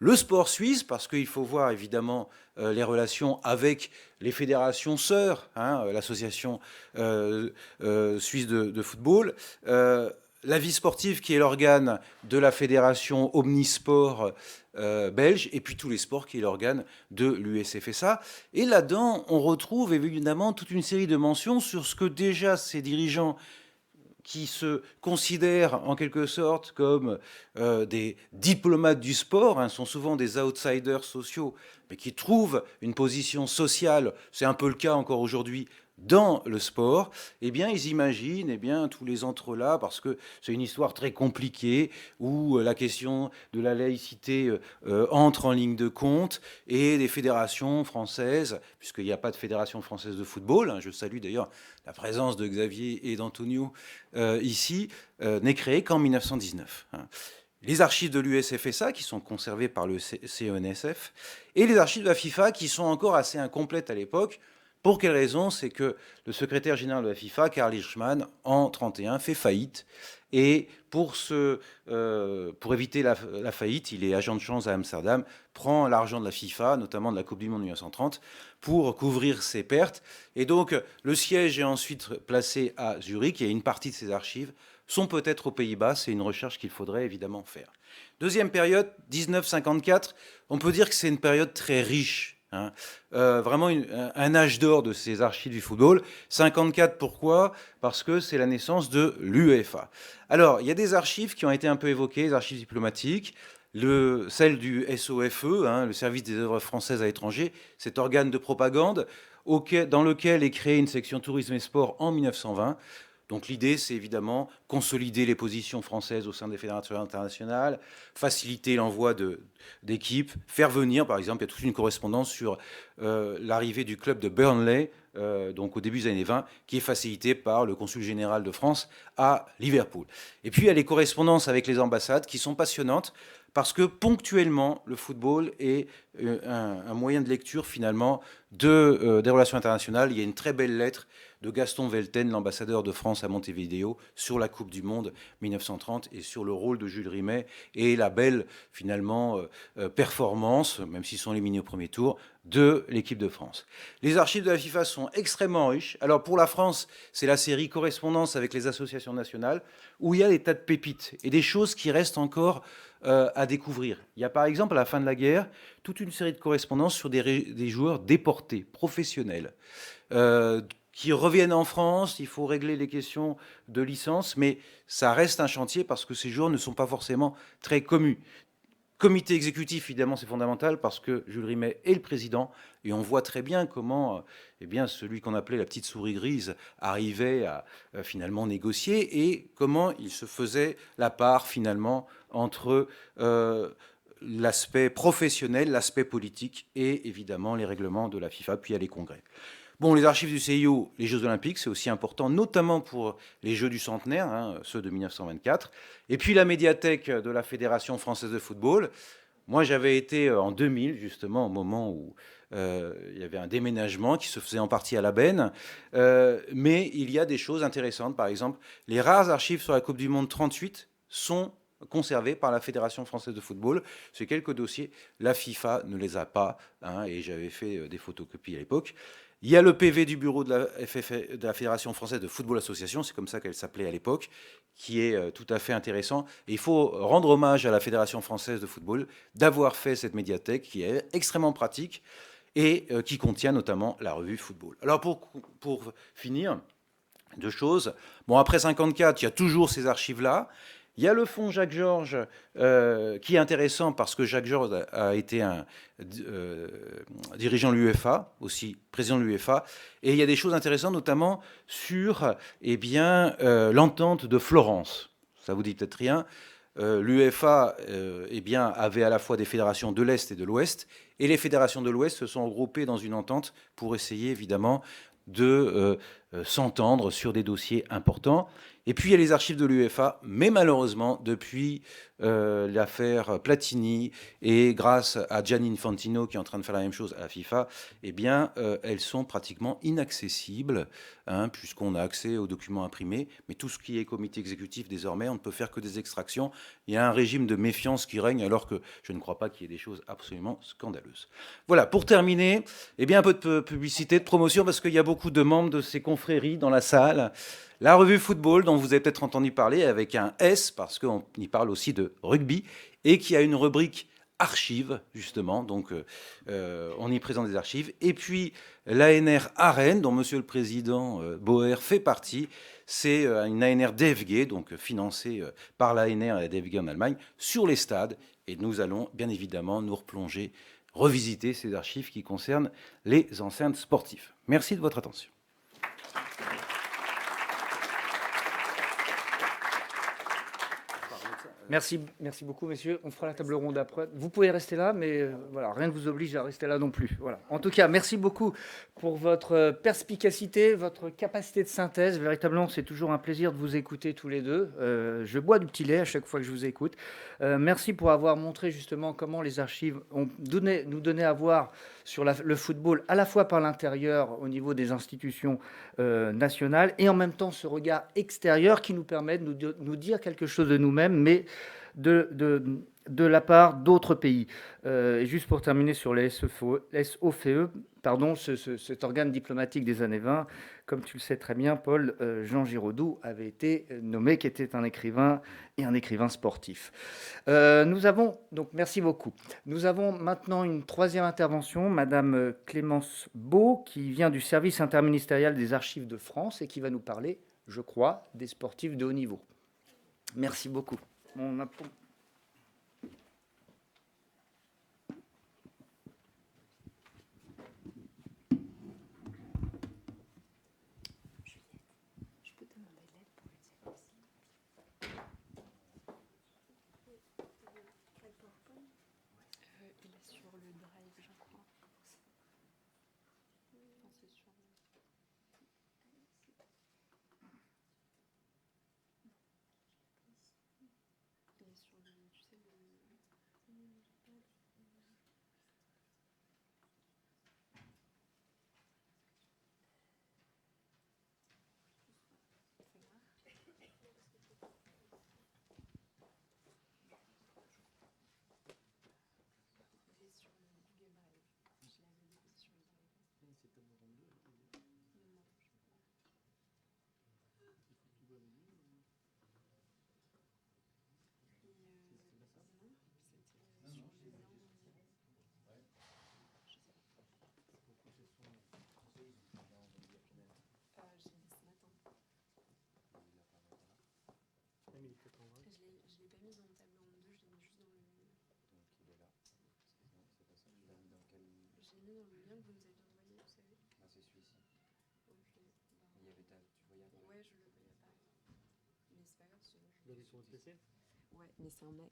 Le sport suisse, parce qu'il faut voir évidemment les relations avec les fédérations sœurs, hein, l'association suisse de football, la vie sportive qui est l'organe de la fédération Omnisport belge, et puis tous les sports qui est l'organe de l'USFSA. Et là-dedans, on retrouve évidemment toute une série de mentions sur ce que déjà ces dirigeants qui se considèrent en quelque sorte comme des diplomates du sport, hein, sont souvent des outsiders sociaux, mais qui trouvent une position sociale, c'est un peu le cas encore aujourd'hui, dans le sport, eh bien, ils imaginent tous les entrelacs, parce que c'est une histoire très compliquée, où la question de la laïcité entre en ligne de compte, et les fédérations françaises, puisqu'il n'y a pas de fédération française de football, hein, je salue d'ailleurs la présence de Xavier et d'Antonio ici, n'est créée qu'en 1919. Hein. Les archives de l'USFSA, qui sont conservées par le CENSF, et les archives de la FIFA, qui sont encore assez incomplètes à l'époque. Pour quelle raison? C'est que le secrétaire général de la FIFA, Karl Hirschmann, en 1931, fait faillite. Et pour éviter la faillite, il est agent de change à Amsterdam, prend l'argent de la FIFA, notamment de la Coupe du Monde 1930, pour couvrir ses pertes. Et donc, le siège est ensuite placé à Zurich, et une partie de ces archives sont peut-être aux Pays-Bas. C'est une recherche qu'il faudrait évidemment faire. Deuxième période, 1954, on peut dire que c'est une période très riche. Hein. Vraiment un âge d'or de ces archives du football. 54, pourquoi? Parce que c'est la naissance de l'UEFA. Alors, il y a des archives qui ont été un peu évoquées, les archives diplomatiques, celle du SOFE, hein, le service des œuvres françaises à l'étranger, cet organe de propagande dans lequel est créée une section tourisme et sport en 1920. Donc l'idée, c'est évidemment consolider les positions françaises au sein des fédérations internationales, faciliter l'envoi d'équipes, faire venir, par exemple, il y a toute une correspondance sur l'arrivée du club de Burnley, donc au début des années 20, qui est facilitée par le consul général de France à Liverpool. Et puis il y a les correspondances avec les ambassades qui sont passionnantes, parce que ponctuellement, le football est un moyen de lecture finalement des relations internationales. Il y a une très belle lettre de Gaston Velten, l'ambassadeur de France à Montevideo, sur la Coupe du Monde 1930 et sur le rôle de Jules Rimet et la belle, finalement, performance, même s'ils sont éliminés au premier tour, de l'équipe de France. Les archives de la FIFA sont extrêmement riches. Alors pour la France, c'est la série Correspondance avec les associations nationales, où il y a des tas de pépites et des choses qui restent encore à découvrir. Il y a par exemple, à la fin de la guerre, toute une série de correspondances sur des joueurs déportés, professionnels, qui reviennent en France. Il faut régler les questions de licence, mais ça reste un chantier parce que ces joueurs ne sont pas forcément très connus. Comité exécutif, évidemment, c'est fondamental parce que Jules Rimet est le président et on voit très bien comment eh bien, celui qu'on appelait la petite souris grise arrivait à finalement négocier et comment il se faisait la part finalement entre l'aspect professionnel, l'aspect politique et évidemment les règlements de la FIFA, puis il y a les congrès. Bon, les archives du CIO, les Jeux Olympiques, c'est aussi important, notamment pour les Jeux du centenaire, hein, ceux de 1924. Et puis la médiathèque de la Fédération française de football. Moi, j'avais été en 2000, justement, au moment où il y avait un déménagement qui se faisait en partie à la Benne. Mais il y a des choses intéressantes. Par exemple, les rares archives sur la Coupe du Monde 38 sont conservées par la Fédération française de football. C'est quelques dossiers. La FIFA ne les a pas, hein, et j'avais fait des photocopies à l'époque. Il y a le PV du bureau de la Fédération française de football association, c'est comme ça qu'elle s'appelait à l'époque, qui est tout à fait intéressant. Et il faut rendre hommage à la Fédération française de football d'avoir fait cette médiathèque qui est extrêmement pratique et qui contient notamment la revue Football. Alors pour finir, deux choses. Bon, après 54, il y a toujours ces archives-là. Il y a le fonds Jacques Georges qui est intéressant parce que Jacques Georges a été un dirigeant de l'UEFA, aussi président de l'UEFA, et il y a des choses intéressantes, notamment sur l'entente de Florence. Ça vous dit peut-être rien. L'UEFA avait à la fois des fédérations de l'Est et de l'Ouest, et les fédérations de l'Ouest se sont regroupées dans une entente pour essayer évidemment de s'entendre sur des dossiers importants. Et puis il y a les archives de l'UEFA, mais malheureusement, depuis l'affaire Platini et grâce à Gianni Infantino qui est en train de faire la même chose à la FIFA, elles sont pratiquement inaccessibles, hein, puisqu'on a accès aux documents imprimés, mais tout ce qui est comité exécutif désormais, on ne peut faire que des extractions. Il y a un régime de méfiance qui règne, alors que je ne crois pas qu'il y ait des choses absolument scandaleuses. Voilà, pour terminer, un peu de publicité, de promotion, parce qu'il y a beaucoup de membres de ces confréries dans la salle. La revue Football, dont vous avez peut-être entendu parler, avec un S, parce qu'on y parle aussi de rugby, et qui a une rubrique archives, justement. Donc, on y présente des archives. Et puis, l'ANR Arène, dont Monsieur le Président Bauer fait partie, c'est une ANR DFG, donc financée par l'ANR et la DFG en Allemagne, sur les stades. Et nous allons, bien évidemment, nous replonger, revisiter ces archives qui concernent les enceintes sportives. Merci de votre attention. Merci beaucoup, messieurs. On fera la table ronde après. Vous pouvez rester là, mais voilà, rien ne vous oblige à rester là non plus. Voilà. En tout cas, merci beaucoup pour votre perspicacité, votre capacité de synthèse. Véritablement, c'est toujours un plaisir de vous écouter tous les deux. Je bois du petit lait à chaque fois que je vous écoute. Merci pour avoir montré justement comment les archives nous donnaient à voir sur le football, à la fois par l'intérieur, au niveau des institutions nationales, et en même temps ce regard extérieur qui nous permet de nous dire quelque chose de nous-mêmes, mais de la part d'autres pays. Et juste pour terminer sur les SOFE, pardon, cet organe diplomatique des années 20, comme tu le sais très bien, Paul, Jean Giraudoux avait été nommé, qui était un écrivain et un écrivain sportif. Nous avons, donc merci beaucoup. Nous avons maintenant une troisième intervention, Madame Clémence Beau, qui vient du service interministériel des archives de France et qui va nous parler, je crois, des sportifs de haut niveau. Merci beaucoup. sur mis dans le tableau en 2, je l'ai mis juste dans le... Donc il est là. Non, c'est pas ça. Tu l'as mis dans quel... Je l'ai mis dans le lien que vous nous aviez envoyé, vous savez. Ah, c'est celui-ci. Ok. Il y avait tu voyais apparaître. Ouais, je le voyais apparaître. Mais c'est pas grave, sinon je... Vous l'avez sur votre PC? Ouais, mais c'est un Mac.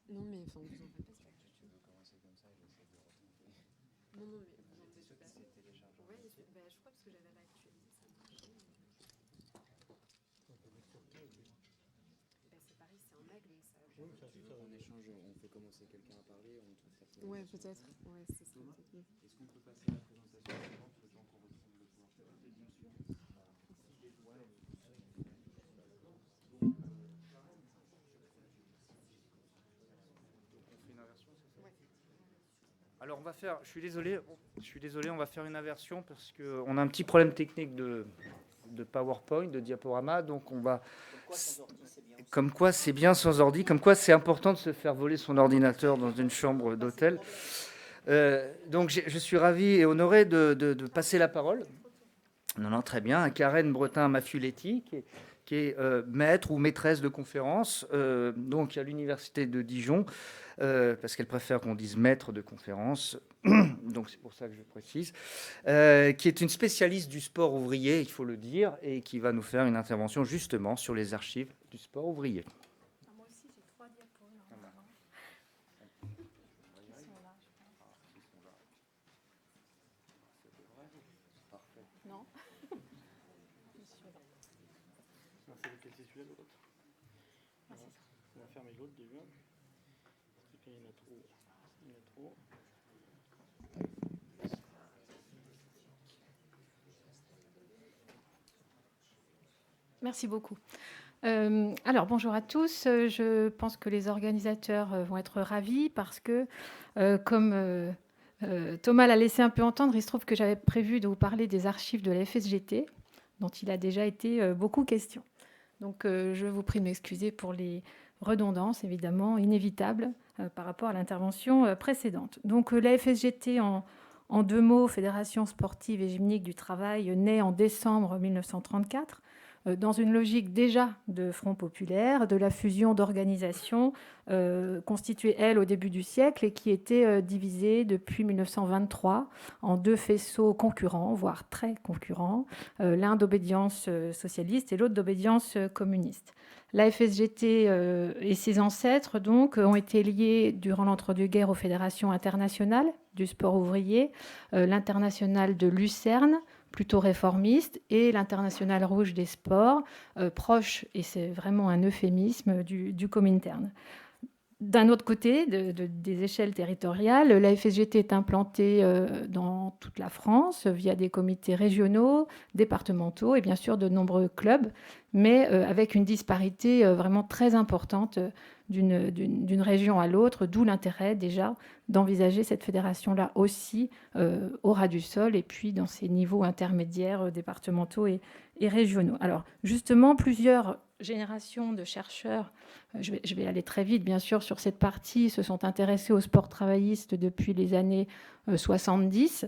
Non, mais enfin, vous en faites pas, c'est pas grave. Tu veux commencer comme ça et j'essaie de remonter. Non, non, mais vous en faites C'est pas. c'est téléchargeable. Ouais, bah, je crois parce que j'avais réactualisé, ça marchait. Bah, c'est pareil, c'est un Mac, donc ça... Oui, ça, Tu veux qu'on échange, on fait commencer quelqu'un à parler, on trouve ta présentation. Ouais, peut-être. Ouais, c'est ça. peut-être mieux. Est-ce qu'on peut passer à la présentation suivante le temps qu'on retrouve le PowerPoint? Bien sûr. Alors on va faire, je suis désolé, on va faire une inversion parce qu'on a un petit problème technique de PowerPoint, de diaporama, donc on va... Comme quoi c'est bien sans ordi, comme quoi c'est important de se faire voler son ordinateur dans une chambre d'hôtel. Donc je suis ravi et honoré de passer la parole. Non, très bien, à Karen Bretin-Maffuletti, qui est maître ou maîtresse de conférence donc à l'université de Dijon, parce qu'elle préfère qu'on dise maître de conférence, donc c'est pour ça que je précise, qui est une spécialiste du sport ouvrier, il faut le dire, et qui va nous faire une intervention justement sur les archives du sport ouvrier. Moi aussi, j'ai 3 diapos. Non. C'est lequel, c'est celui-là ou l'autre? Ah, c'est ça. On va fermer l'autre déjà. Parce qu'il y en a trop. Il y en a trop. Merci beaucoup. Alors, bonjour à tous. Je pense que les organisateurs vont être ravis parce que, comme Thomas l'a laissé un peu entendre, il se trouve que j'avais prévu de vous parler des archives de la FSGT, dont il a déjà été beaucoup question. Donc, je vous prie de m'excuser pour les redondances, évidemment, inévitables par rapport à l'intervention précédente. Donc, la FSGT, en 2 mots, Fédération sportive et gymnique du travail, naît en décembre 1934, dans une logique déjà de Front populaire, de la fusion d'organisations constituées, elles, au début du siècle et qui étaient divisées depuis 1923 en 2 faisceaux concurrents, voire très concurrents, l'un d'obédience socialiste et l'autre d'obédience communiste. La FSGT et ses ancêtres donc, ont été liés durant l'entre-deux-guerres aux fédérations internationales du sport ouvrier, l'internationale de Lucerne, plutôt réformiste, et l'Internationale rouge des sports, proche, et c'est vraiment un euphémisme, du Comintern. D'un autre côté, des échelles territoriales, la FSGT est implantée dans toute la France via des comités régionaux, départementaux et bien sûr de nombreux clubs, mais avec une disparité vraiment très importante d'une région à l'autre, d'où l'intérêt déjà d'envisager cette fédération-là aussi au ras du sol et puis dans ces niveaux intermédiaires départementaux et régionaux. Alors justement, plusieurs générations de chercheurs, je vais aller très vite bien sûr sur cette partie, se sont intéressés au sport travailliste depuis les années 70.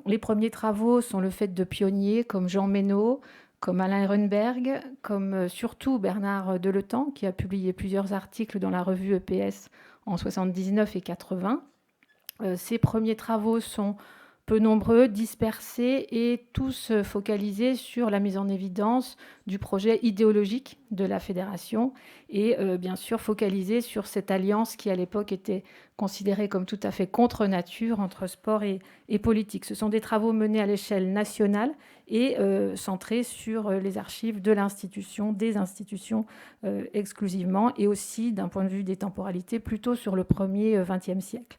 Les premiers travaux sont le fait de pionniers comme Jean Ménaud, comme Alain Ehrenberg, comme surtout Bernard Deletan, qui a publié plusieurs articles dans la revue EPS en 79 et 80. Ces premiers travaux sont peu nombreux, dispersés et tous focalisés sur la mise en évidence du projet idéologique de la fédération et bien sûr focalisés sur cette alliance qui à l'époque était considérée comme tout à fait contre nature entre sport et politique. Ce sont des travaux menés à l'échelle nationale et centrés sur les archives de l'institution, des institutions exclusivement et aussi d'un point de vue des temporalités plutôt sur le premier XXe siècle.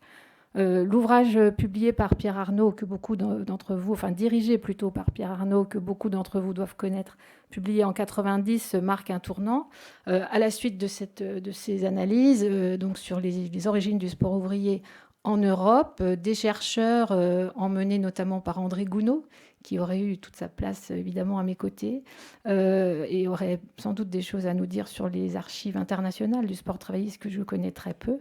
L'ouvrage publié par Pierre Arnaud, que beaucoup d'entre vous, enfin dirigé plutôt par Pierre Arnaud, que beaucoup d'entre vous doivent connaître, publié en 90, marque un tournant. À la suite de ces analyses, donc sur les origines du sport ouvrier en Europe, des chercheurs emmenés notamment par André Gounod, qui aurait eu toute sa place évidemment à mes côtés et aurait sans doute des choses à nous dire sur les archives internationales du sport travailliste que je connais très peu.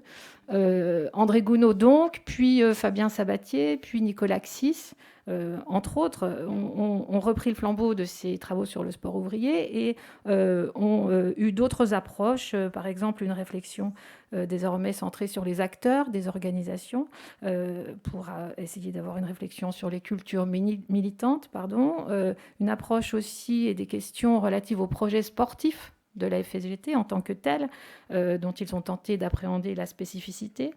André Gounod donc, puis Fabien Sabatier, puis Nicolas Xis, entre autres, ont repris le flambeau de ces travaux sur le sport ouvrier et ont eu d'autres approches, par exemple une réflexion désormais centrée sur les acteurs des organisations, pour essayer d'avoir une réflexion sur les cultures militantes, une approche aussi et des questions relatives aux projets sportifs de la FSGT en tant que tel, dont ils ont tenté d'appréhender la spécificité.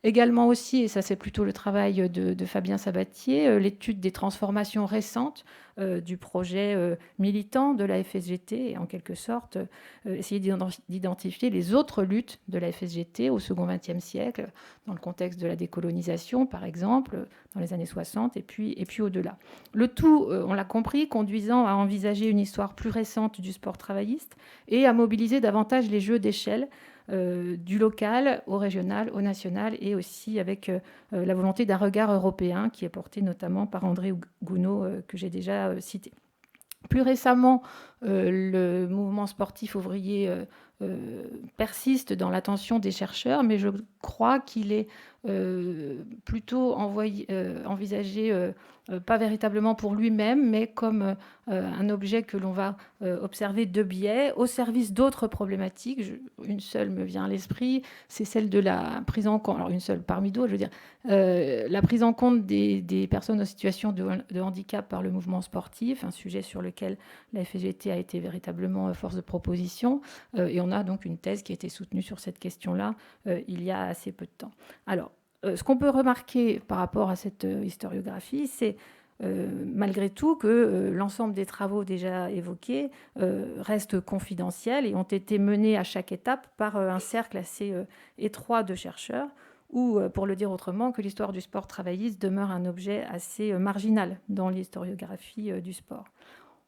Également aussi, et ça c'est plutôt le travail de Fabien Sabatier, l'étude des transformations récentes du projet militant de la FSGT et en quelque sorte essayer d'identifier les autres luttes de la FSGT au second XXe siècle, dans le contexte de la décolonisation par exemple, dans les années 60 et puis au-delà. Le tout, on l'a compris, conduisant à envisager une histoire plus récente du sport travailliste et à mobiliser davantage les jeux d'échelle du local au régional, au national, et aussi avec la volonté d'un regard européen qui est porté notamment par André Gounod, que j'ai déjà cité. Plus récemment, le mouvement sportif ouvrier persiste dans l'attention des chercheurs, mais je crois qu'il est plutôt envisagé pas véritablement pour lui-même, mais comme un objet que l'on va observer de biais au service d'autres problématiques. Une seule me vient à l'esprit, c'est celle de la prise en compte, alors une seule parmi d'autres, je veux dire, la prise en compte des personnes en situation de handicap par le mouvement sportif, un sujet sur lequel la FSGT a été véritablement force de proposition, et on a donc une thèse qui a été soutenue sur cette question-là il y a assez peu de temps. Alors, ce qu'on peut remarquer par rapport à cette historiographie, c'est malgré tout que l'ensemble des travaux déjà évoqués restent confidentiels et ont été menés à chaque étape par un cercle assez étroit de chercheurs, ou, pour le dire autrement, que l'histoire du sport travailliste demeure un objet assez marginal dans l'historiographie du sport.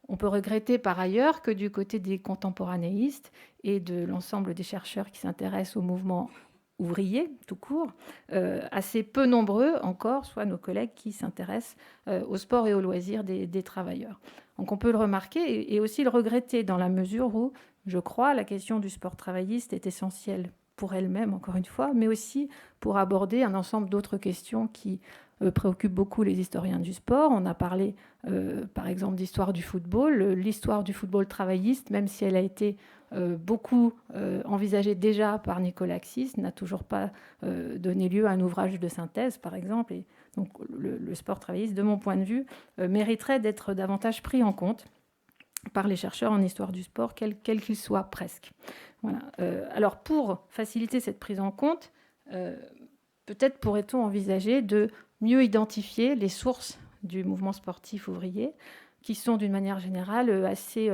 On peut regretter par ailleurs que du côté des contemporanéistes et de l'ensemble des chercheurs qui s'intéressent au mouvement ouvrier, tout court, assez peu nombreux encore, soit nos collègues qui s'intéressent au sport et aux loisirs des travailleurs. Donc on peut le remarquer et aussi le regretter dans la mesure où, je crois, la question du sport travailliste est essentielle pour elle-même, encore une fois, mais aussi pour aborder un ensemble d'autres questions qui préoccupent beaucoup les historiens du sport. On a parlé, par exemple, d'histoire du football. L'histoire du football travailliste, même si elle a été beaucoup envisagée déjà par Nicolas Axis, n'a toujours pas donné lieu à un ouvrage de synthèse, par exemple. Et donc, le sport travailliste, de mon point de vue, mériterait d'être davantage pris en compte par les chercheurs en histoire du sport, quel qu'il soit, presque. Voilà. Alors, pour faciliter cette prise en compte, peut-être pourrait-on envisager de mieux identifier les sources du mouvement sportif ouvrier, qui sont d'une manière générale assez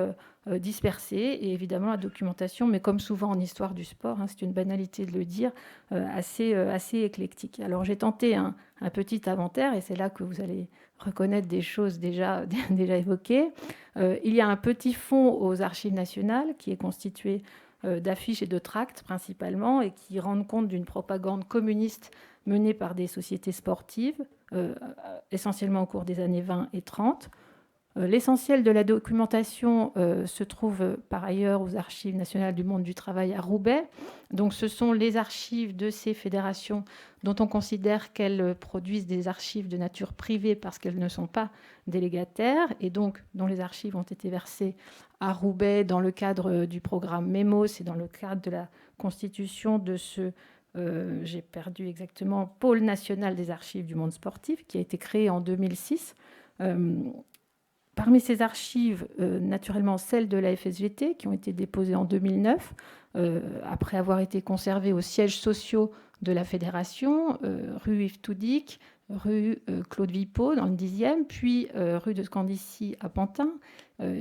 dispersées, et évidemment la documentation, mais comme souvent en histoire du sport, c'est une banalité de le dire, assez éclectique. Alors j'ai tenté un petit inventaire, et c'est là que vous allez reconnaître des choses déjà évoquées. Il y a un petit fonds aux archives nationales qui est constitué d'affiches et de tracts principalement, et qui rendent compte d'une propagande communiste menée par des sociétés sportives, essentiellement au cours des années 20 et 30. L'essentiel de la documentation se trouve par ailleurs aux archives nationales du monde du travail à Roubaix. Donc ce sont les archives de ces fédérations dont on considère qu'elles produisent des archives de nature privée parce qu'elles ne sont pas délégataires, et donc dont les archives ont été versées à Roubaix dans le cadre du programme MEMOS et dans le cadre de la constitution de ce j'ai perdu exactement, pôle national des archives du monde sportif, qui a été créé en 2006. Parmi ces archives, naturellement celles de la FSGT, qui ont été déposées en 2009, après avoir été conservées aux sièges sociaux de la fédération, rue Yves Toudic, rue Claude Vipeau dans le 10e, puis rue de Scandici à Pantin.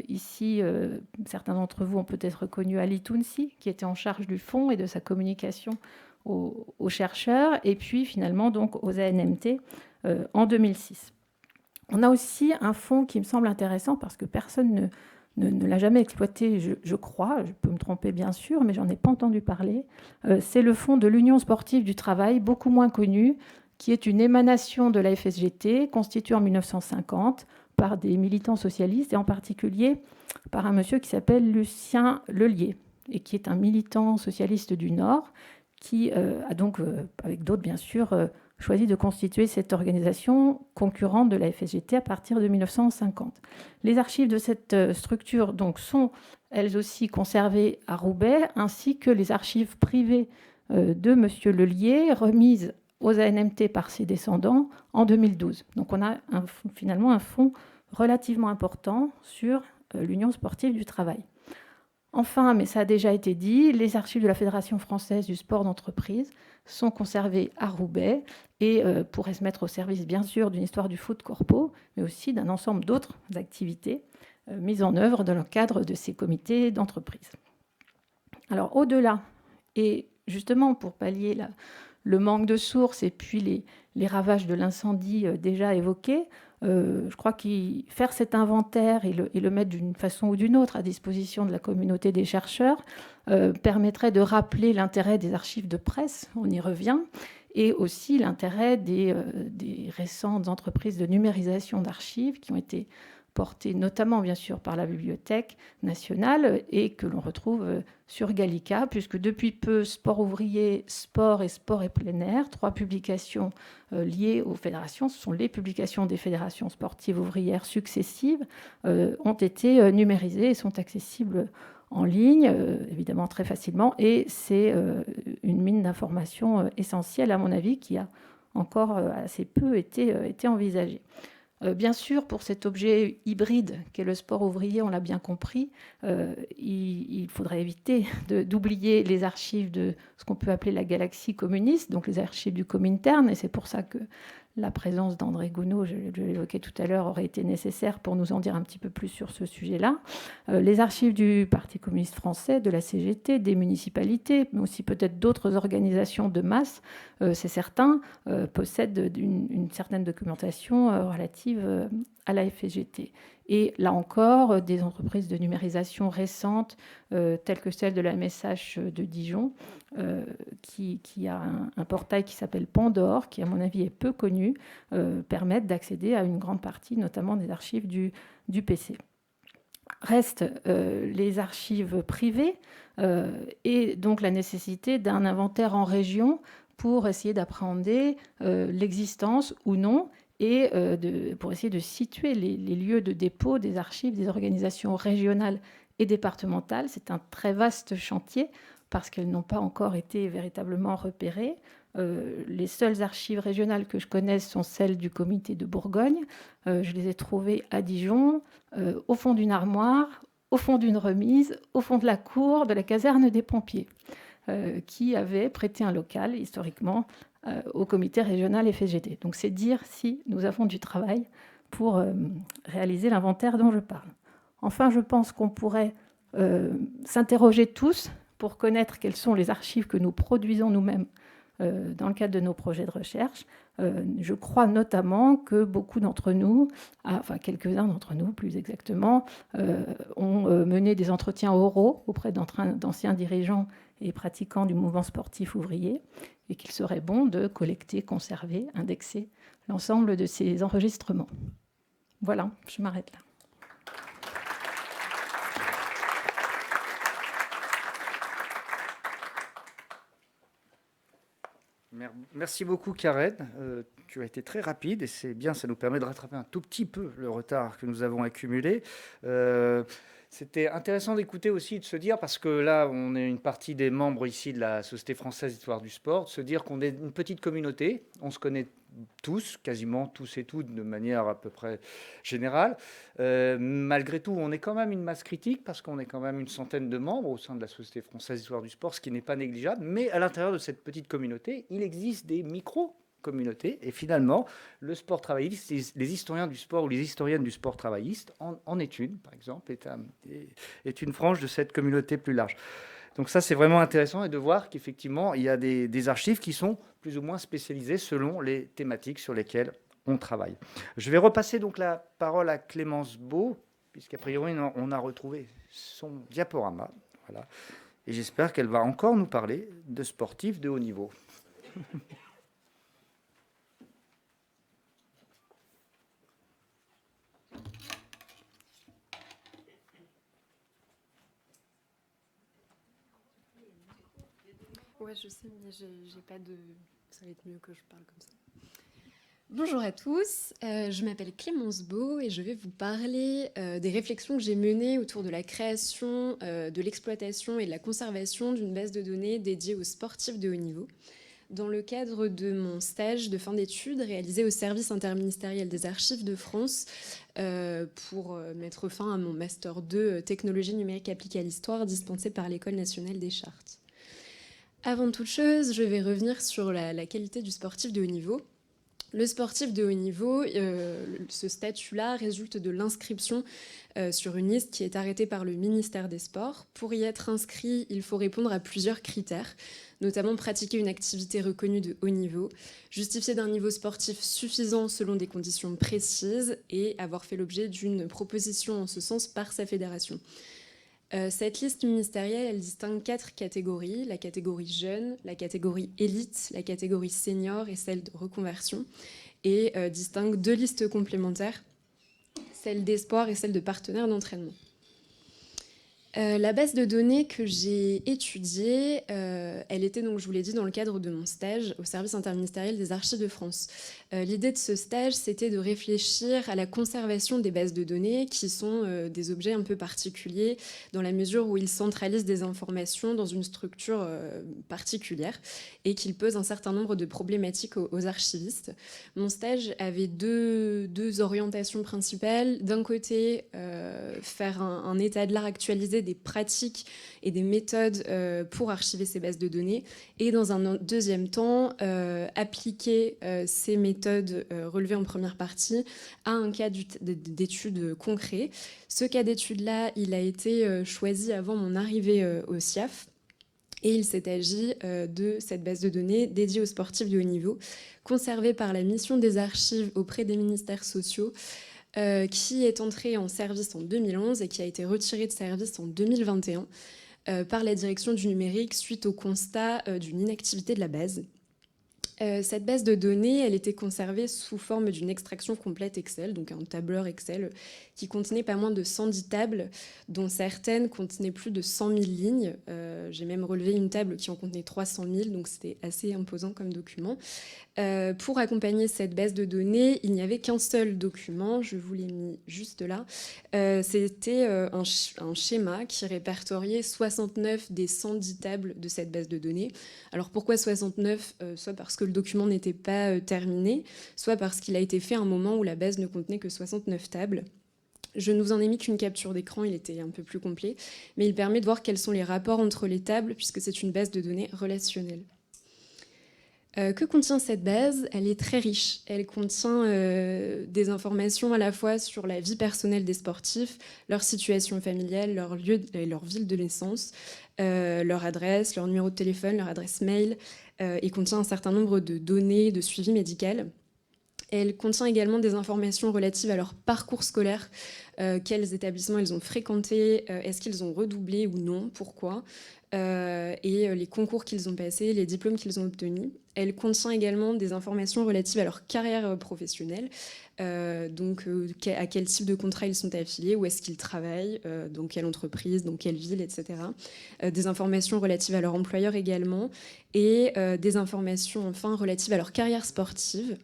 Ici, certains d'entre vous ont peut-être reconnu Ali Tounsi, qui était en charge du fonds et de sa communication aux chercheurs, et puis finalement donc aux ANMT en 2006. On a aussi un fonds qui me semble intéressant parce que personne ne l'a jamais exploité, je crois, je peux me tromper bien sûr, mais j'en ai pas entendu parler. C'est le fonds de l'Union sportive du travail, beaucoup moins connu, qui est une émanation de la FSGT, constituée en 1950 par des militants socialistes, et en particulier par un monsieur qui s'appelle Lucien Lelier, et qui est un militant socialiste du Nord, qui a donc, avec d'autres bien sûr, choisi de constituer cette organisation concurrente de la FSGT à partir de 1950. Les archives de cette structure donc, sont elles aussi conservées à Roubaix, ainsi que les archives privées de M. Lelier, remises aux ANMT par ses descendants en 2012. Donc on a finalement un fonds relativement important sur l'Union sportive du travail. Enfin, mais ça a déjà été dit, les archives de la Fédération française du sport d'entreprise sont conservées à Roubaix et pourraient se mettre au service, bien sûr, d'une histoire du foot corpo, mais aussi d'un ensemble d'autres activités mises en œuvre dans le cadre de ces comités d'entreprise. Alors, au-delà, et justement pour pallier le manque de sources et puis les ravages de l'incendie déjà évoqués, je crois que faire cet inventaire et le mettre d'une façon ou d'une autre à disposition de la communauté des chercheurs permettrait de rappeler l'intérêt des archives de presse, on y revient, et aussi l'intérêt des récentes entreprises de numérisation d'archives qui ont été portées notamment bien sûr par la Bibliothèque nationale et que l'on retrouve sur Gallica, puisque depuis peu, Sport ouvrier, Sport et plein air, 3 publications liées aux fédérations, ce sont les publications des fédérations sportives ouvrières successives, ont été numérisées et sont accessibles en ligne, évidemment très facilement, et c'est une mine d'informations essentielle, à mon avis, qui a encore assez peu été envisagée. Bien sûr, pour cet objet hybride qu'est le sport ouvrier, on l'a bien compris, il faudrait éviter d'oublier les archives de ce qu'on peut appeler la galaxie communiste, donc les archives du Comintern, et c'est pour ça que la présence d'André Gounod, je l'évoquais tout à l'heure, aurait été nécessaire pour nous en dire un petit peu plus sur ce sujet-là. Les archives du Parti communiste français, de la CGT, des municipalités, mais aussi peut-être d'autres organisations de masse, c'est certain, possèdent une certaine documentation relative à la FSGT. Et là encore, des entreprises de numérisation récentes, telles que celle de la MSH de Dijon, qui a un portail qui s'appelle Pandore, qui à mon avis est peu connu, permettent d'accéder à une grande partie, notamment des archives du PC. Restent les archives privées et donc la nécessité d'un inventaire en région pour essayer d'appréhender l'existence ou non et pour essayer de situer les lieux de dépôt des archives des organisations régionales et départementales. C'est un très vaste chantier parce qu'elles n'ont pas encore été véritablement repérées. Les seules archives régionales que je connaisse sont celles du comité de Bourgogne. Je les ai trouvées à Dijon, au fond d'une armoire, au fond d'une remise, au fond de la cour de la caserne des pompiers, qui avait prêté un local historiquement au comité régional FSGT. Donc c'est dire si nous avons du travail pour réaliser l'inventaire dont je parle. Enfin, je pense qu'on pourrait s'interroger tous pour connaître quelles sont les archives que nous produisons nous-mêmes dans le cadre de nos projets de recherche. Je crois notamment que beaucoup d'entre nous, enfin quelques-uns d'entre nous plus exactement, ont mené des entretiens oraux auprès d'anciens dirigeants et pratiquants du mouvement sportif ouvrier, et qu'il serait bon de collecter, conserver, indexer l'ensemble de ces enregistrements. Voilà, je m'arrête là. Merci beaucoup, Karen. Tu as été très rapide et c'est bien, ça nous permet de rattraper un tout petit peu le retard que nous avons accumulé. C'était intéressant d'écouter aussi, de se dire, parce que là, on est une partie des membres ici de la Société française d'histoire du sport, de se dire qu'on est une petite communauté, on se connaît tous, quasiment tous et toutes, de manière à peu près générale. Malgré tout, on est quand même une masse critique, parce qu'on est quand même une centaine de membres au sein de la Société française d'histoire du sport, ce qui n'est pas négligeable. Mais à l'intérieur de cette petite communauté, il existe des micro-communautés. Et finalement, le sport travailliste, les historiens du sport ou les historiennes du sport travailliste en est une, par exemple, est une frange de cette communauté plus large. Donc ça, c'est vraiment intéressant et de voir qu'effectivement, il y a des archives qui sont plus ou moins spécialisées selon les thématiques sur lesquelles on travaille. Je vais repasser donc la parole à Clémence Beau, puisqu'a priori, on a retrouvé son diaporama. Voilà. Et j'espère qu'elle va encore nous parler de sportifs de haut niveau. Ouais, je sais, mais j'ai pas de... Ça va être mieux que je parle comme ça. Bonjour à tous, je m'appelle Clémence Beau et je vais vous parler des réflexions que j'ai menées autour de la création, de l'exploitation et de la conservation d'une base de données dédiée aux sportifs de haut niveau, dans le cadre de mon stage de fin d'études réalisé au service interministériel des archives de France pour mettre fin à mon Master 2 Technologie numérique appliquée à l'histoire dispensé par l'École nationale des chartes. Avant toute chose, je vais revenir sur la qualité du sportif de haut niveau. Le sportif de haut niveau, ce statut-là résulte de l'inscription sur une liste qui est arrêtée par le ministère des Sports. Pour y être inscrit, il faut répondre à plusieurs critères, notamment pratiquer une activité reconnue de haut niveau, justifier d'un niveau sportif suffisant selon des conditions précises et avoir fait l'objet d'une proposition en ce sens par sa fédération. Cette liste ministérielle, elle distingue 4 catégories, la catégorie jeune, la catégorie élite, la catégorie senior et celle de reconversion, et distingue 2 listes complémentaires, celle d'espoir et celle de partenaires d'entraînement. La base de données que j'ai étudiée, elle était donc, je vous l'ai dit, dans le cadre de mon stage au service interministériel des archives de France. L'idée de ce stage, c'était de réfléchir à la conservation des bases de données, qui sont des objets un peu particuliers, dans la mesure où ils centralisent des informations dans une structure particulière, et qu'ils posent un certain nombre de problématiques aux archivistes. Mon stage avait deux orientations principales. D'un côté, faire un état de l'art actualisé des pratiques et des méthodes pour archiver ces bases de données, et dans un deuxième temps, appliquer ces méthodes relevées en première partie à un cas d'étude concret. Ce cas d'étude-là, il a été choisi avant mon arrivée au SIAF, et il s'est agi de cette base de données dédiée aux sportifs de haut niveau, conservée par la mission des archives auprès des ministères sociaux, qui est entrée en service en 2011 et qui a été retirée de service en 2021 par la direction du numérique suite au constat d'une inactivité de la base. Cette base de données, elle était conservée sous forme d'une extraction complète Excel, donc un tableur Excel qui contenait pas moins de 110 tables, dont certaines contenaient plus de 100 000 lignes. J'ai même relevé une table qui en contenait 300 000, donc c'était assez imposant comme document. Pour accompagner cette base de données, il n'y avait qu'un seul document, je vous l'ai mis juste là. C'était un schéma qui répertoriait 69 des 110 tables de cette base de données. Alors pourquoi 69 ? Soit parce que le document n'était pas terminé, soit parce qu'il a été fait à un moment où la base ne contenait que 69 tables. Je ne vous en ai mis qu'une capture d'écran, il était un peu plus complet, mais il permet de voir quels sont les rapports entre les tables, puisque c'est une base de données relationnelle. Que contient cette base ? Elle est très riche. Elle contient des informations à la fois sur la vie personnelle des sportifs, leur situation familiale, leur lieu et leur ville de naissance, leur adresse, leur numéro de téléphone, leur adresse mail, et contient un certain nombre de données de suivi médical. Elle contient également des informations relatives à leur parcours scolaire, quels établissements ils ont fréquentés, est-ce qu'ils ont redoublé ou non, pourquoi, et les concours qu'ils ont passés, les diplômes qu'ils ont obtenus. Elle contient également des informations relatives à leur carrière professionnelle, donc à quel type de contrat ils sont affiliés, où est-ce qu'ils travaillent, dans quelle entreprise, dans quelle ville, etc. Des informations relatives à leur employeur également, et des informations enfin relatives à leur carrière sportive.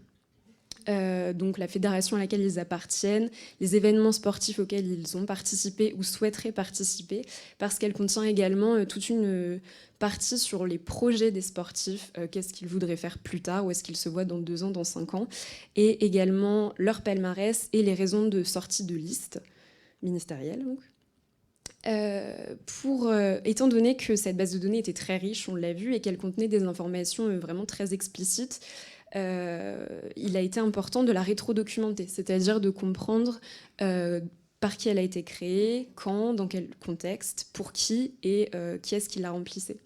Donc la fédération à laquelle ils appartiennent, les événements sportifs auxquels ils ont participé ou souhaiteraient participer, parce qu'elle contient également toute une partie sur les projets des sportifs, qu'est-ce qu'ils voudraient faire plus tard, où est-ce qu'ils se voient dans 2 ans, dans 5 ans, et également leur palmarès et les raisons de sortie de liste ministérielle. Donc. Étant donné que cette base de données était très riche, on l'a vu, et qu'elle contenait des informations vraiment très explicites, il a été important de la rétro-documenter, c'est-à-dire de comprendre par qui elle a été créée, quand, dans quel contexte, pour qui et qui est-ce qui la remplissait.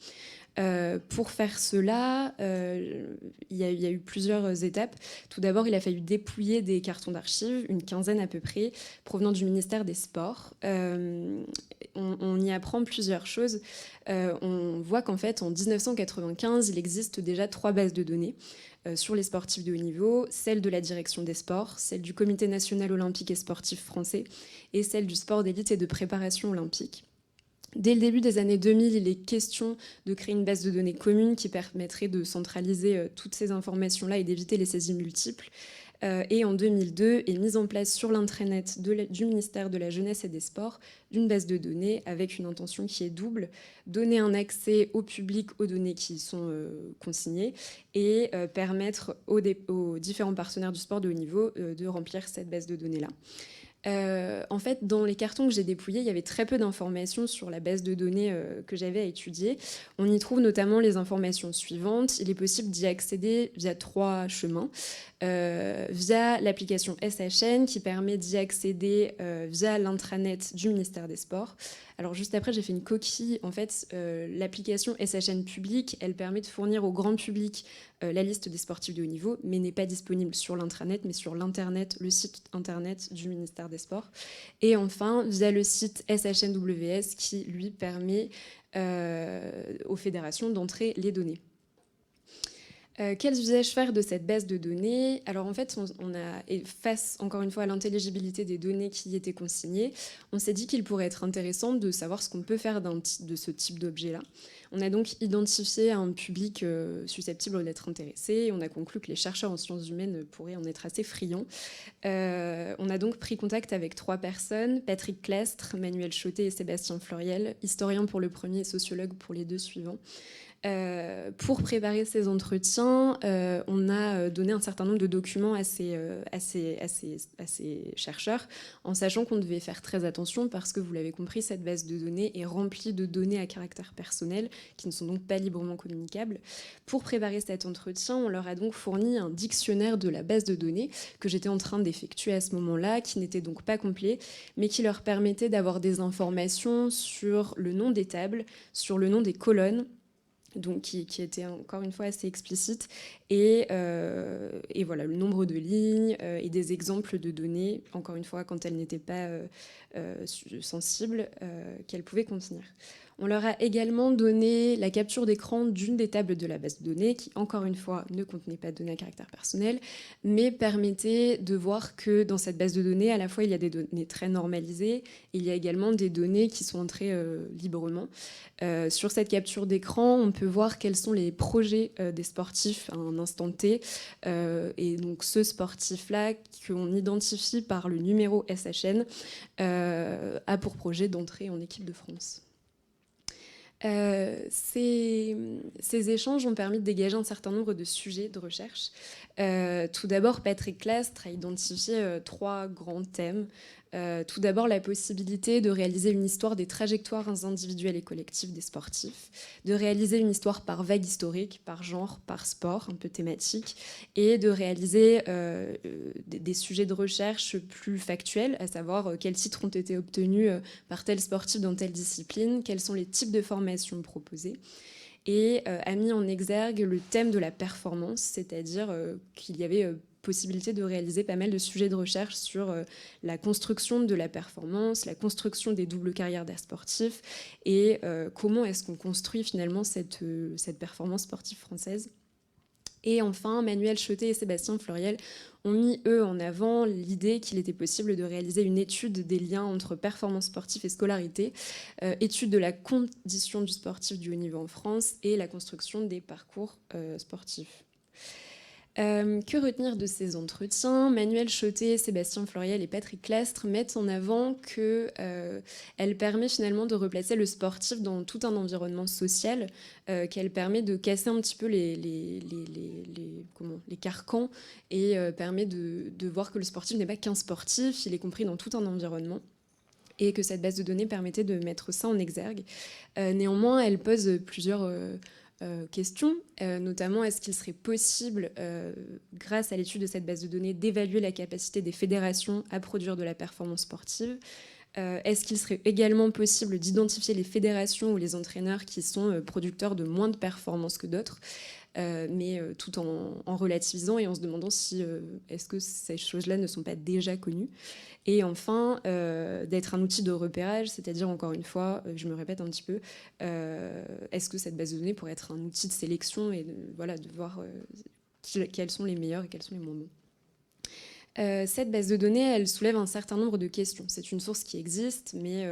Pour faire cela, il y a eu plusieurs étapes. Tout d'abord, il a fallu dépouiller des cartons d'archives, une quinzaine à peu près, provenant du ministère des Sports. On y apprend plusieurs choses. On voit qu'en fait, en 1995, il existe déjà 3 bases de données sur les sportifs de haut niveau, celle de la direction des sports, celle du Comité national olympique et sportif français, et celle du sport d'élite et de préparation olympique. Dès le début des années 2000, il est question de créer une base de données commune qui permettrait de centraliser toutes ces informations-là et d'éviter les saisies multiples. Et en 2002 est mise en place sur l'intranet du ministère de la Jeunesse et des Sports d'une base de données avec une intention qui est double, donner un accès au public aux données qui sont consignées et permettre aux différents partenaires du sport de haut niveau de remplir cette base de données-là. En fait, dans les cartons que j'ai dépouillés, il y avait très peu d'informations sur la base de données que j'avais à étudier. On y trouve notamment les informations suivantes. Il est possible d'y accéder via 3 chemins. Via l'application SHN qui permet d'y accéder via l'intranet du ministère des Sports. Alors juste après, j'ai fait une coquille. En fait, l'application SHN public, elle permet de fournir au grand public la liste des sportifs de haut niveau, mais n'est pas disponible sur l'intranet, mais sur l'internet, le site internet du ministère des Sports. Et enfin, via le site SHNWS qui, lui, permet aux fédérations d'entrer les données. Quels usages faire de cette base de données? Alors en fait, face encore une fois à l'intelligibilité des données qui y étaient consignées, on s'est dit qu'il pourrait être intéressant de savoir ce qu'on peut faire de ce type d'objet-là. On a donc identifié un public susceptible d'être intéressé. On a conclu que les chercheurs en sciences humaines pourraient en être assez friands. On a donc pris contact avec 3 personnes, Patrick Clastre, Manuel Chauté et Sébastien Fleuriel, historien pour le premier et sociologue pour les 2 suivants. Pour préparer ces entretiens, on a donné un certain nombre de documents à ces chercheurs, en sachant qu'on devait faire très attention parce que, vous l'avez compris, cette base de données est remplie de données à caractère personnel qui ne sont donc pas librement communicables. Pour préparer cet entretien, on leur a donc fourni un dictionnaire de la base de données que j'étais en train d'effectuer à ce moment-là, qui n'était donc pas complet, mais qui leur permettait d'avoir des informations sur le nom des tables, sur le nom des colonnes, donc qui était encore une fois assez explicite, et voilà, le nombre de lignes et des exemples de données, encore une fois, quand elles n'étaient pas sensibles, qu'elles pouvaient contenir. On leur a également donné la capture d'écran d'une des tables de la base de données qui, encore une fois, ne contenait pas de données à caractère personnel, mais permettait de voir que dans cette base de données, à la fois, il y a des données très normalisées et il y a également des données qui sont entrées librement. Sur cette capture d'écran, on peut voir quels sont les projets des sportifs à un instant T. Et donc, ce sportif-là, qu'on identifie par le numéro SHN, a pour projet d'entrer en équipe de France. Ces échanges ont permis de dégager un certain nombre de sujets de recherche. Tout d'abord, Patrick Clastre a identifié 3 grands thèmes. Tout d'abord, la possibilité de réaliser une histoire des trajectoires individuelles et collectives des sportifs, de réaliser une histoire par vague historique, par genre, par sport, un peu thématique, et de réaliser des sujets de recherche plus factuels, à savoir quels titres ont été obtenus par tel sportif dans telle discipline, quels sont les types de formations proposées. Et a mis en exergue le thème de la performance, c'est-à-dire qu'il y avait possibilité de réaliser pas mal de sujets de recherche sur la construction de la performance, la construction des doubles carrières des sportifs et comment est-ce qu'on construit finalement cette performance sportive française. Et enfin, Manuel Chauté et Sébastien Fleuriel ont mis, eux, en avant l'idée qu'il était possible de réaliser une étude des liens entre performance sportive et scolarité, étude de la condition du sportif du haut niveau en France et la construction des parcours sportifs. Que retenir de ces entretiens? Manuel Chauté, Sébastien Fleuriel et Patrick Clastre mettent en avant qu'elle permet finalement de replacer le sportif dans tout un environnement social, qu'elle permet de casser un petit peu les carcans et permet de voir que le sportif n'est pas qu'un sportif, il est compris dans tout un environnement. Et que cette base de données permettait de mettre ça en exergue. Néanmoins, elle pose plusieurs questions, notamment est-ce qu'il serait possible, grâce à l'étude de cette base de données, d'évaluer la capacité des fédérations à produire de la performance sportive? Est-ce qu'il serait également possible d'identifier les fédérations ou les entraîneurs qui sont producteurs de moins de performances que d'autres, mais tout en relativisant et en se demandant si est-ce que ces choses-là ne sont pas déjà connues? Et enfin, d'être un outil de repérage, c'est-à-dire, encore une fois, je me répète un petit peu, est-ce que cette base de données pourrait être un outil de sélection et de voir quels sont les meilleurs et quels sont les moins bons. Cette base de données, elle soulève un certain nombre de questions. C'est une source qui existe, mais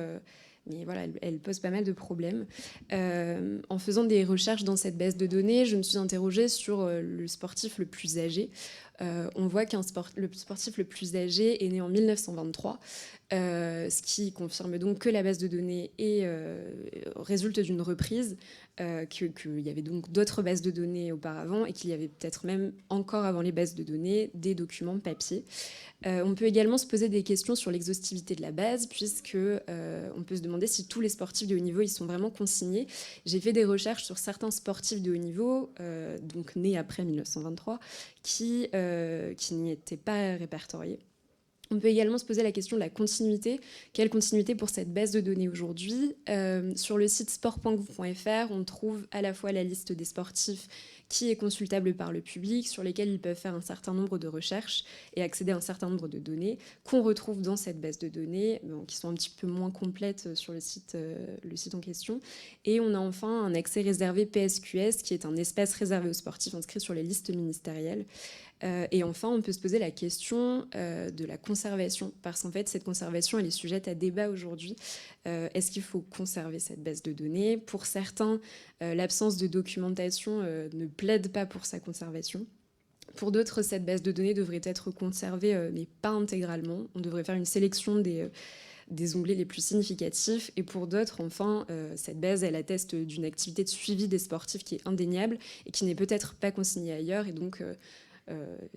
mais voilà, elle pose pas mal de problèmes. En faisant des recherches dans cette base de données, je me suis interrogée sur le sportif le plus âgé. On voit le sportif le plus âgé est né en 1923, ce qui confirme donc que la base de données résulte d'une reprise, qu'il y avait donc d'autres bases de données auparavant et qu'il y avait peut-être même encore avant les bases de données des documents papier. On peut également se poser des questions sur l'exhaustivité de la base, puisque on peut se demander si tous les sportifs de haut niveau ils sont vraiment consignés. J'ai fait des recherches sur certains sportifs de haut niveau, donc nés après 1923, qui n'y étaient pas répertoriés. On peut également se poser la question de la continuité. Quelle continuité pour cette base de données aujourd'hui ? Sur le site sport.gouv.fr, on trouve à la fois la liste des sportifs qui est consultable par le public, sur lesquels ils peuvent faire un certain nombre de recherches et accéder à un certain nombre de données qu'on retrouve dans cette base de données, qui sont un petit peu moins complètes sur le site en question. Et on a enfin un accès réservé PSQS, qui est un espace réservé aux sportifs inscrits sur les listes ministérielles. Et enfin, on peut se poser la question de la conservation, parce qu'en fait, cette conservation, elle est sujette à débat aujourd'hui. Est-ce qu'il faut conserver cette base de données ? Pour certains, l'absence de documentation ne plaide pas pour sa conservation. Pour d'autres, cette base de données devrait être conservée, mais pas intégralement. On devrait faire une sélection des onglets les plus significatifs. Et pour d'autres, enfin, cette base, elle atteste d'une activité de suivi des sportifs qui est indéniable et qui n'est peut-être pas consignée ailleurs. Et donc,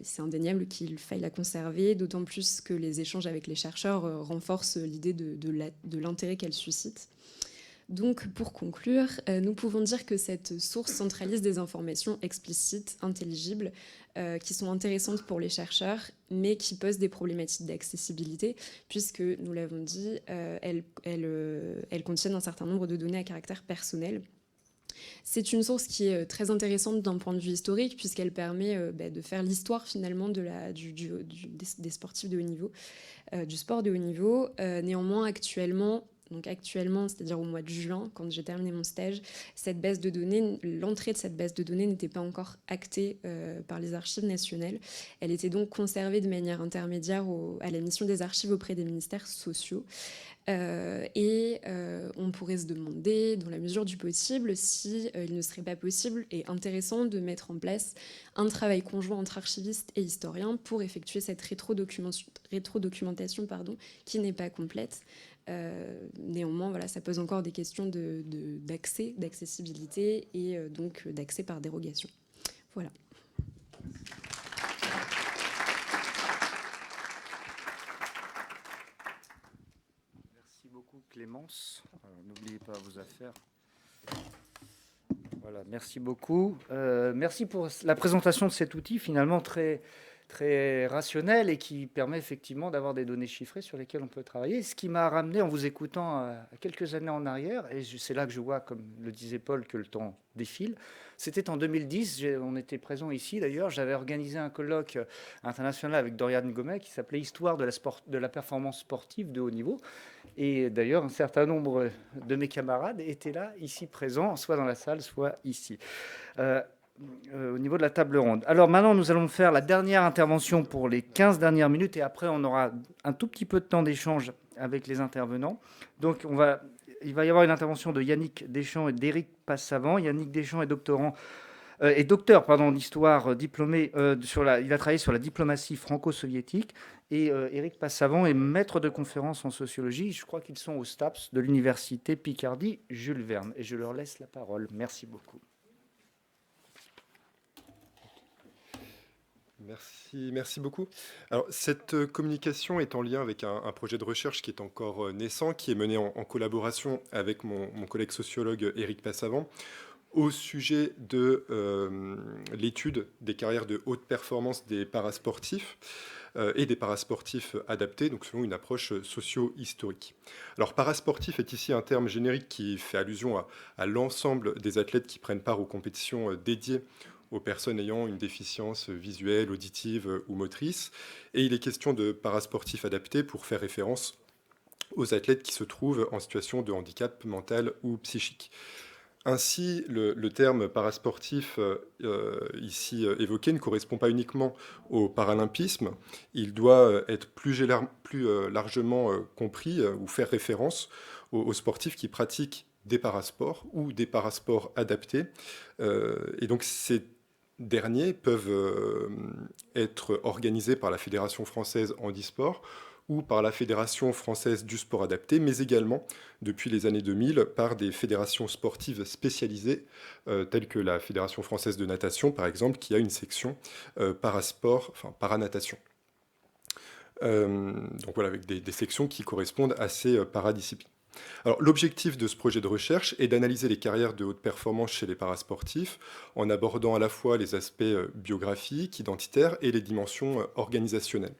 c'est indéniable qu'il faille la conserver, d'autant plus que les échanges avec les chercheurs renforcent l'idée de l'intérêt qu'elle suscite. Donc, pour conclure, nous pouvons dire que cette source centralise des informations explicites, intelligibles, qui sont intéressantes pour les chercheurs, mais qui posent des problématiques d'accessibilité, puisque, nous l'avons dit, elles contiennent un certain nombre de données à caractère personnel. C'est une source qui est très intéressante d'un point de vue historique, puisqu'elle permet de faire l'histoire finalement des sportifs de haut niveau, du sport de haut niveau. Néanmoins, actuellement, c'est-à-dire au mois de juin, quand j'ai terminé mon stage, l'entrée de cette base de données n'était pas encore actée par les archives nationales. Elle était donc conservée de manière intermédiaire à la mission des archives auprès des ministères sociaux. On pourrait se demander, dans la mesure du possible, si il ne serait pas possible et intéressant de mettre en place un travail conjoint entre archivistes et historiens pour effectuer cette rétrodocumentation qui n'est pas complète. Néanmoins, voilà, ça pose encore des questions d'accès, d'accessibilité et donc d'accès par dérogation. Voilà. Merci beaucoup Clémence. N'oubliez pas vos affaires. Voilà, merci beaucoup. Merci pour la présentation de cet outil finalement très rationnel et qui permet effectivement d'avoir des données chiffrées sur lesquelles on peut travailler. Ce qui m'a ramené en vous écoutant à quelques années en arrière, et c'est là que je vois, comme le disait Paul, que le temps défile. C'était en 2010, on était présents ici d'ailleurs, j'avais organisé un colloque international avec Dorian Gomet qui s'appelait « Histoire de la performance sportive de haut niveau ». Et d'ailleurs, un certain nombre de mes camarades étaient là, ici présents, soit dans la salle, soit ici. Au niveau de la table ronde. Alors maintenant, nous allons faire la dernière intervention pour les 15 dernières minutes et après, on aura un tout petit peu de temps d'échange avec les intervenants. Donc, il va y avoir une intervention de Yannick Deschamps et d'Éric Passavant. Yannick Deschamps est docteur d'histoire diplômé. Il a travaillé sur la diplomatie franco-soviétique et Éric Passavant est maître de conférences en sociologie. Je crois qu'ils sont au STAPS de l'université Picardie Jules Verne. Et je leur laisse la parole. Merci beaucoup. Merci beaucoup. Alors, cette communication est en lien avec un projet de recherche qui est encore naissant, qui est mené en collaboration avec mon collègue sociologue Éric Passavant, au sujet de l'étude des carrières de haute performance des parasportifs et des parasportifs adaptés, donc selon une approche socio-historique. Alors, parasportif est ici un terme générique qui fait allusion à l'ensemble des athlètes qui prennent part aux compétitions dédiées aux personnes ayant une déficience visuelle, auditive ou motrice. Et il est question de parasportifs adaptés pour faire référence aux athlètes qui se trouvent en situation de handicap mental ou psychique. Ainsi, le terme parasportif ici évoqué ne correspond pas uniquement au paralympisme, il doit être plus largement compris ou faire référence aux sportifs qui pratiquent des parasports ou des parasports adaptés. Et donc ces derniers peuvent être organisés par la Fédération française handisport ou par la Fédération française du sport adapté, mais également, depuis les années 2000, par des fédérations sportives spécialisées, telles que la Fédération française de natation, par exemple, qui a une section parasport, enfin paranatation. Donc voilà, avec des sections qui correspondent à ces paradisciplines. Alors, l'objectif de ce projet de recherche est d'analyser les carrières de haute performance chez les parasportifs en abordant à la fois les aspects biographiques, identitaires et les dimensions organisationnelles.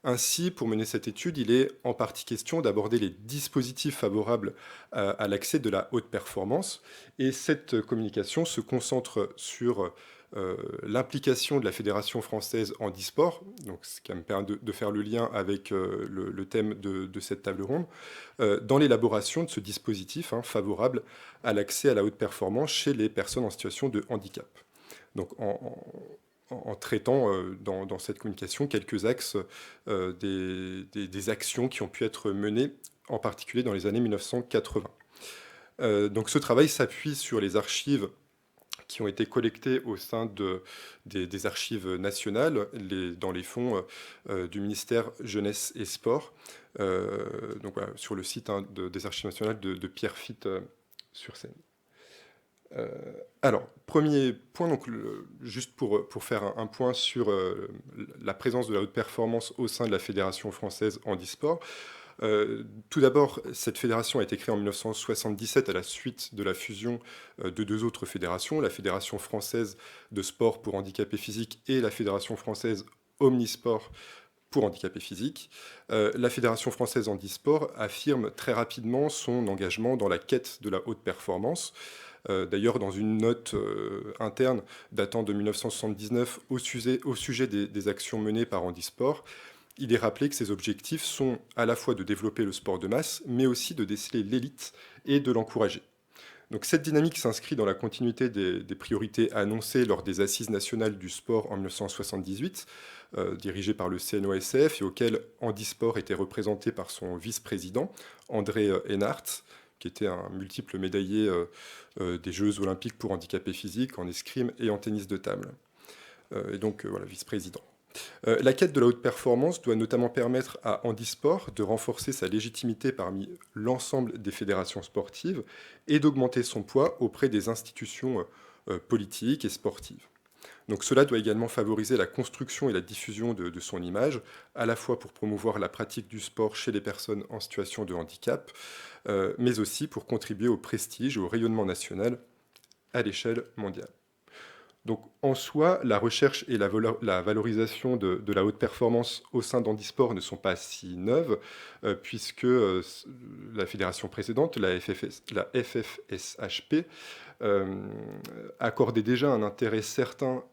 Ainsi, pour mener cette étude, il est en partie question d'aborder les dispositifs favorables à l'accès de la haute performance. Et cette communication se concentre sur l'implication de la Fédération française handisport, donc ce qui me permet de faire le lien avec le thème de cette table ronde, dans l'élaboration de ce dispositif favorable à l'accès à la haute performance chez les personnes en situation de handicap. Donc en traitant dans cette communication quelques axes des actions qui ont pu être menées, en particulier dans les années 1980. Donc ce travail s'appuie sur les archives qui ont été collectées au sein des archives nationales, dans les fonds du ministère Jeunesse et Sport, donc voilà, sur le site des archives nationales de Pierrefitte sur Seine. Alors, premier point, donc, juste pour faire un point sur la présence de la haute performance au sein de la Fédération française handisport. Tout d'abord, cette fédération a été créée en 1977 à la suite de la fusion de deux autres fédérations, la Fédération française de sport pour handicapés physiques et la Fédération française omnisport pour handicapés physiques. La Fédération française handisport affirme très rapidement son engagement dans la quête de la haute performance. D'ailleurs, dans une note interne datant de 1979 au sujet des actions menées par Handisport, il est rappelé que ces objectifs sont à la fois de développer le sport de masse, mais aussi de déceler l'élite et de l'encourager. Donc cette dynamique s'inscrit dans la continuité des priorités annoncées lors des Assises nationales du sport en 1978, dirigées par le CNOSF et auquel Handisport était représenté par son vice-président, André Enhart, qui était un multiple médaillé des Jeux olympiques pour handicapés physiques, en escrime et en tennis de table. Et donc, voilà, vice-président. La quête de la haute performance doit notamment permettre à Handisport de renforcer sa légitimité parmi l'ensemble des fédérations sportives et d'augmenter son poids auprès des institutions politiques et sportives. Donc cela doit également favoriser la construction et la diffusion de son image, à la fois pour promouvoir la pratique du sport chez les personnes en situation de handicap, mais aussi pour contribuer au prestige et au rayonnement national à l'échelle mondiale. Donc en soi, la recherche et la valorisation de la haute performance au sein d'Handisport ne sont pas si neuves, puisque la fédération précédente, la FFSHP, accordait déjà un intérêt certain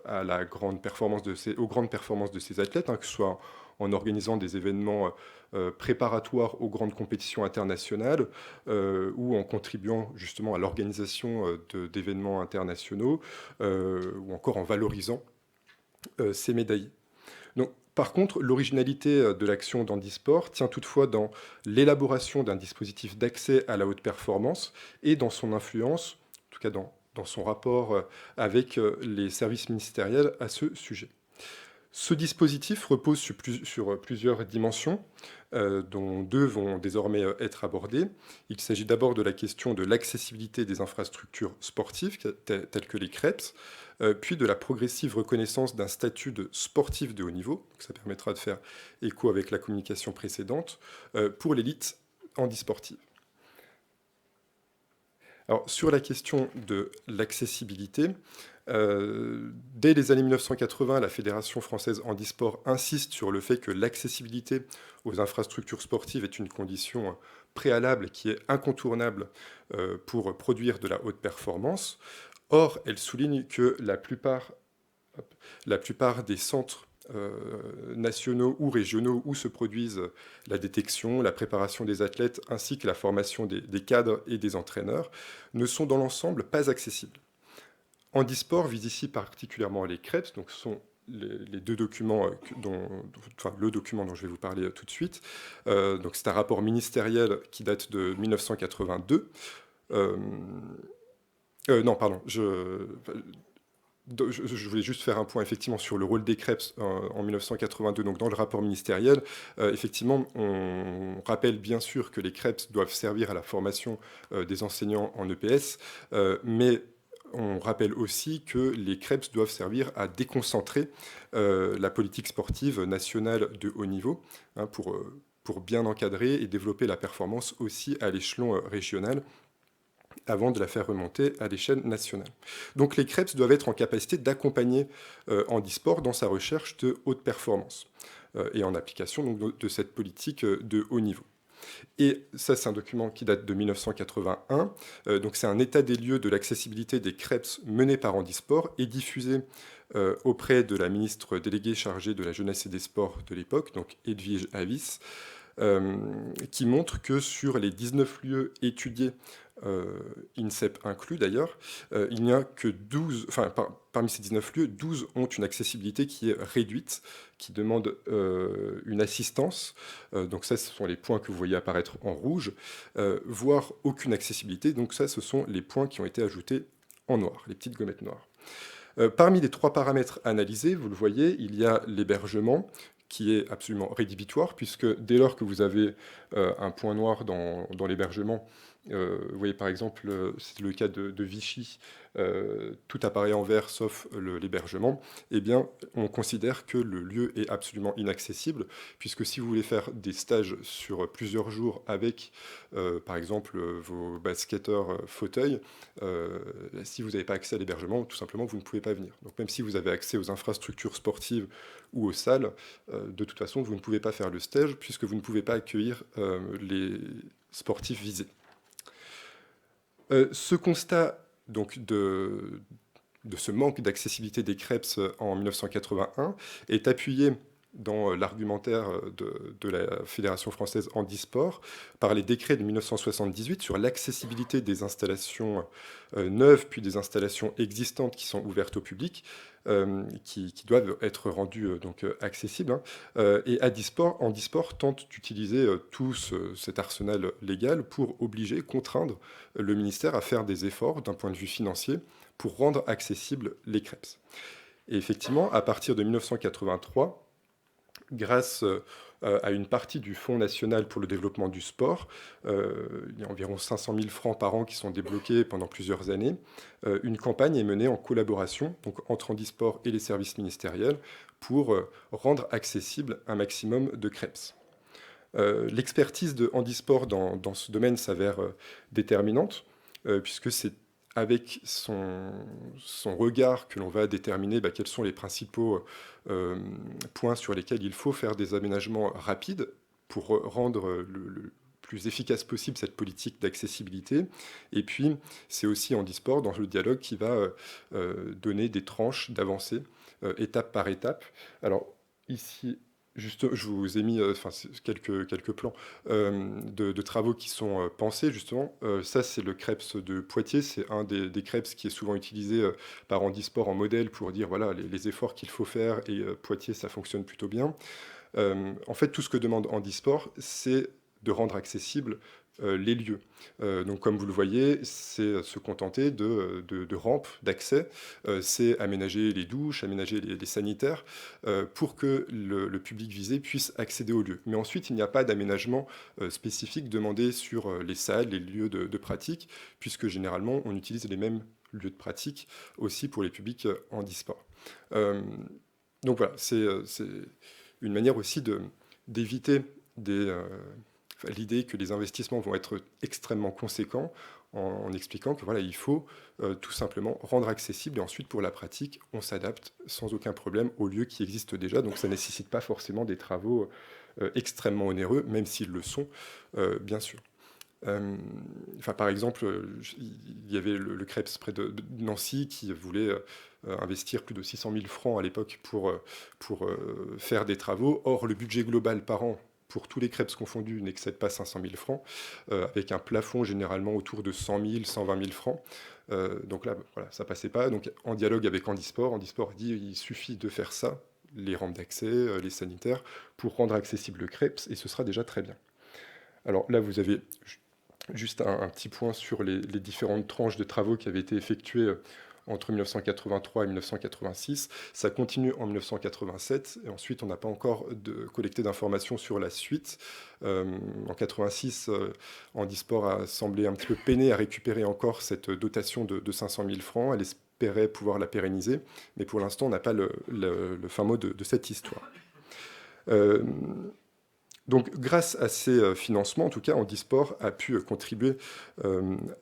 à la grande performance aux grandes performances de ces athlètes, que ce soit en organisant des événements préparatoires aux grandes compétitions internationales ou en contribuant justement à l'organisation d'événements internationaux ou encore en valorisant ces médaillés. Donc, par contre, l'originalité de l'action d'Handisport tient toutefois dans l'élaboration d'un dispositif d'accès à la haute performance et dans son influence, en tout cas dans son rapport avec les services ministériels à ce sujet. Ce dispositif repose sur plusieurs dimensions, dont deux vont désormais être abordées. Il s'agit d'abord de la question de l'accessibilité des infrastructures sportives, telles que les CREPS, puis de la progressive reconnaissance d'un statut de sportif de haut niveau, donc ça permettra de faire écho avec la communication précédente, pour l'élite handisportive. Alors, sur la question de l'accessibilité, dès les années 1980, la Fédération française handisport insiste sur le fait que l'accessibilité aux infrastructures sportives est une condition préalable qui est incontournable pour produire de la haute performance. Or, elle souligne que la plupart des centres nationaux ou régionaux où se produisent la détection, la préparation des athlètes ainsi que la formation des cadres et des entraîneurs, ne sont dans l'ensemble pas accessibles. Handisport vise ici particulièrement les CREPS, donc ce sont les deux documents, le document dont je vais vous parler tout de suite. Donc c'est un rapport ministériel qui date de 1982. Non, pardon, je voulais juste faire un point effectivement sur le rôle des CREPS en 1982. Donc dans le rapport ministériel, effectivement, on rappelle bien sûr que les CREPS doivent servir à la formation des enseignants en EPS, mais on rappelle aussi que les CREPS doivent servir à déconcentrer la politique sportive nationale de haut niveau, hein, pour bien encadrer et développer la performance aussi à l'échelon régional, avant de la faire remonter à l'échelle nationale. Donc les CREPS doivent être en capacité d'accompagner Handisport dans sa recherche de haute performance et en application donc, de cette politique de haut niveau. Et ça, c'est un document qui date de 1981. Donc c'est un état des lieux de l'accessibilité des CREPS mené par Handisport et diffusé auprès de la ministre déléguée chargée de la jeunesse et des sports de l'époque, donc Edwige Avis, qui montre que sur les 19 lieux étudiés, INSEP inclus d'ailleurs, il n'y a que 12, enfin parmi ces 19 lieux, 12 ont une accessibilité qui est réduite, qui demande une assistance, donc ça ce sont les points que vous voyez apparaître en rouge, voire aucune accessibilité, donc ça ce sont les points qui ont été ajoutés en noir, les petites gommettes noires. Parmi les 3 paramètres analysés, vous le voyez, il y a l'hébergement, qui est absolument rédhibitoire, puisque dès lors que vous avez un point noir dans l'hébergement, vous voyez par exemple, c'est le cas de Vichy, tout apparaît en vert sauf l'hébergement, eh bien on considère que le lieu est absolument inaccessible, puisque si vous voulez faire des stages sur plusieurs jours avec, par exemple, vos basketteurs fauteuils, si vous n'avez pas accès à l'hébergement, tout simplement vous ne pouvez pas venir. Donc même si vous avez accès aux infrastructures sportives ou aux salles, de toute façon vous ne pouvez pas faire le stage, puisque vous ne pouvez pas accueillir les sportifs visés. Ce constat donc, de ce manque d'accessibilité des CREPS en 1981 est appuyé dans l'argumentaire de la Fédération française Handisport par les décrets de 1978 sur l'accessibilité des installations neuves puis des installations existantes qui sont ouvertes au public, qui doivent être rendues donc accessibles. Hein. Et Handisport tente d'utiliser tout cet arsenal légal pour obliger, contraindre le ministère à faire des efforts d'un point de vue financier pour rendre accessibles les CREPS. Et effectivement, à partir de 1983, grâce à une partie du Fonds national pour le développement du sport, il y a environ 500 000 francs par an qui sont débloqués pendant plusieurs années. Une campagne est menée en collaboration donc, entre Handisport et les services ministériels pour rendre accessible un maximum de CREPS. L'expertise de Handisport dans ce domaine s'avère déterminante, puisque c'est avec son regard que l'on va déterminer quels sont les principaux points sur lesquels il faut faire des aménagements rapides pour rendre le plus efficace possible cette politique d'accessibilité. Et puis, c'est aussi Handisport, dans le dialogue, qui va donner des tranches d'avancée, étape par étape. Alors, ici, juste, je vous ai mis quelques plans de travaux qui sont pensés, justement. Ça, c'est le CREPS de Poitiers. C'est un des CREPS qui est souvent utilisé par Handisport en modèle pour dire voilà, les efforts qu'il faut faire. Et Poitiers, ça fonctionne plutôt bien. En fait, tout ce que demande Handisport, c'est de rendre accessibles les lieux. Donc, comme vous le voyez, c'est se contenter de rampes d'accès, c'est aménager les douches, aménager les sanitaires, pour que le public visé puisse accéder aux lieux. Mais ensuite, il n'y a pas d'aménagement spécifique demandé sur les salles, les lieux de pratique, puisque généralement, on utilise les mêmes lieux de pratique aussi pour les publics handisport. Donc voilà, c'est une manière aussi d'éviter l'idée que les investissements vont être extrêmement conséquents en expliquant que voilà, il faut tout simplement rendre accessible et ensuite pour la pratique, on s'adapte sans aucun problème aux lieux qui existent déjà. Donc ça ne nécessite pas forcément des travaux extrêmement onéreux, même s'ils le sont, bien sûr. Par exemple, il y avait le CREPS près de Nancy qui voulait investir plus de 600 000 francs à l'époque pour faire des travaux. Or, le budget global par an pour tous les crêpes confondus n'excède pas 500 000 francs, avec un plafond généralement autour de 100 000, 120 000 francs. Donc là, voilà, ça passait pas. Donc en dialogue avec Handisport, Handisport dit il suffit de faire ça, les rampes d'accès, les sanitaires, pour rendre accessible le crêpes, et ce sera déjà très bien. Alors là, vous avez juste un petit point sur les différentes tranches de travaux qui avaient été effectuées entre 1983 et 1986. Ça continue en 1987, et ensuite on n'a pas encore collecté d'informations sur la suite. En 86, Handisport a semblé un petit peu peiné à récupérer encore cette dotation de 500 000 francs. Elle espérait pouvoir la pérenniser, mais pour l'instant on n'a pas le fin mot de cette histoire. Donc, grâce à ces financements, en tout cas, Handisport a pu contribuer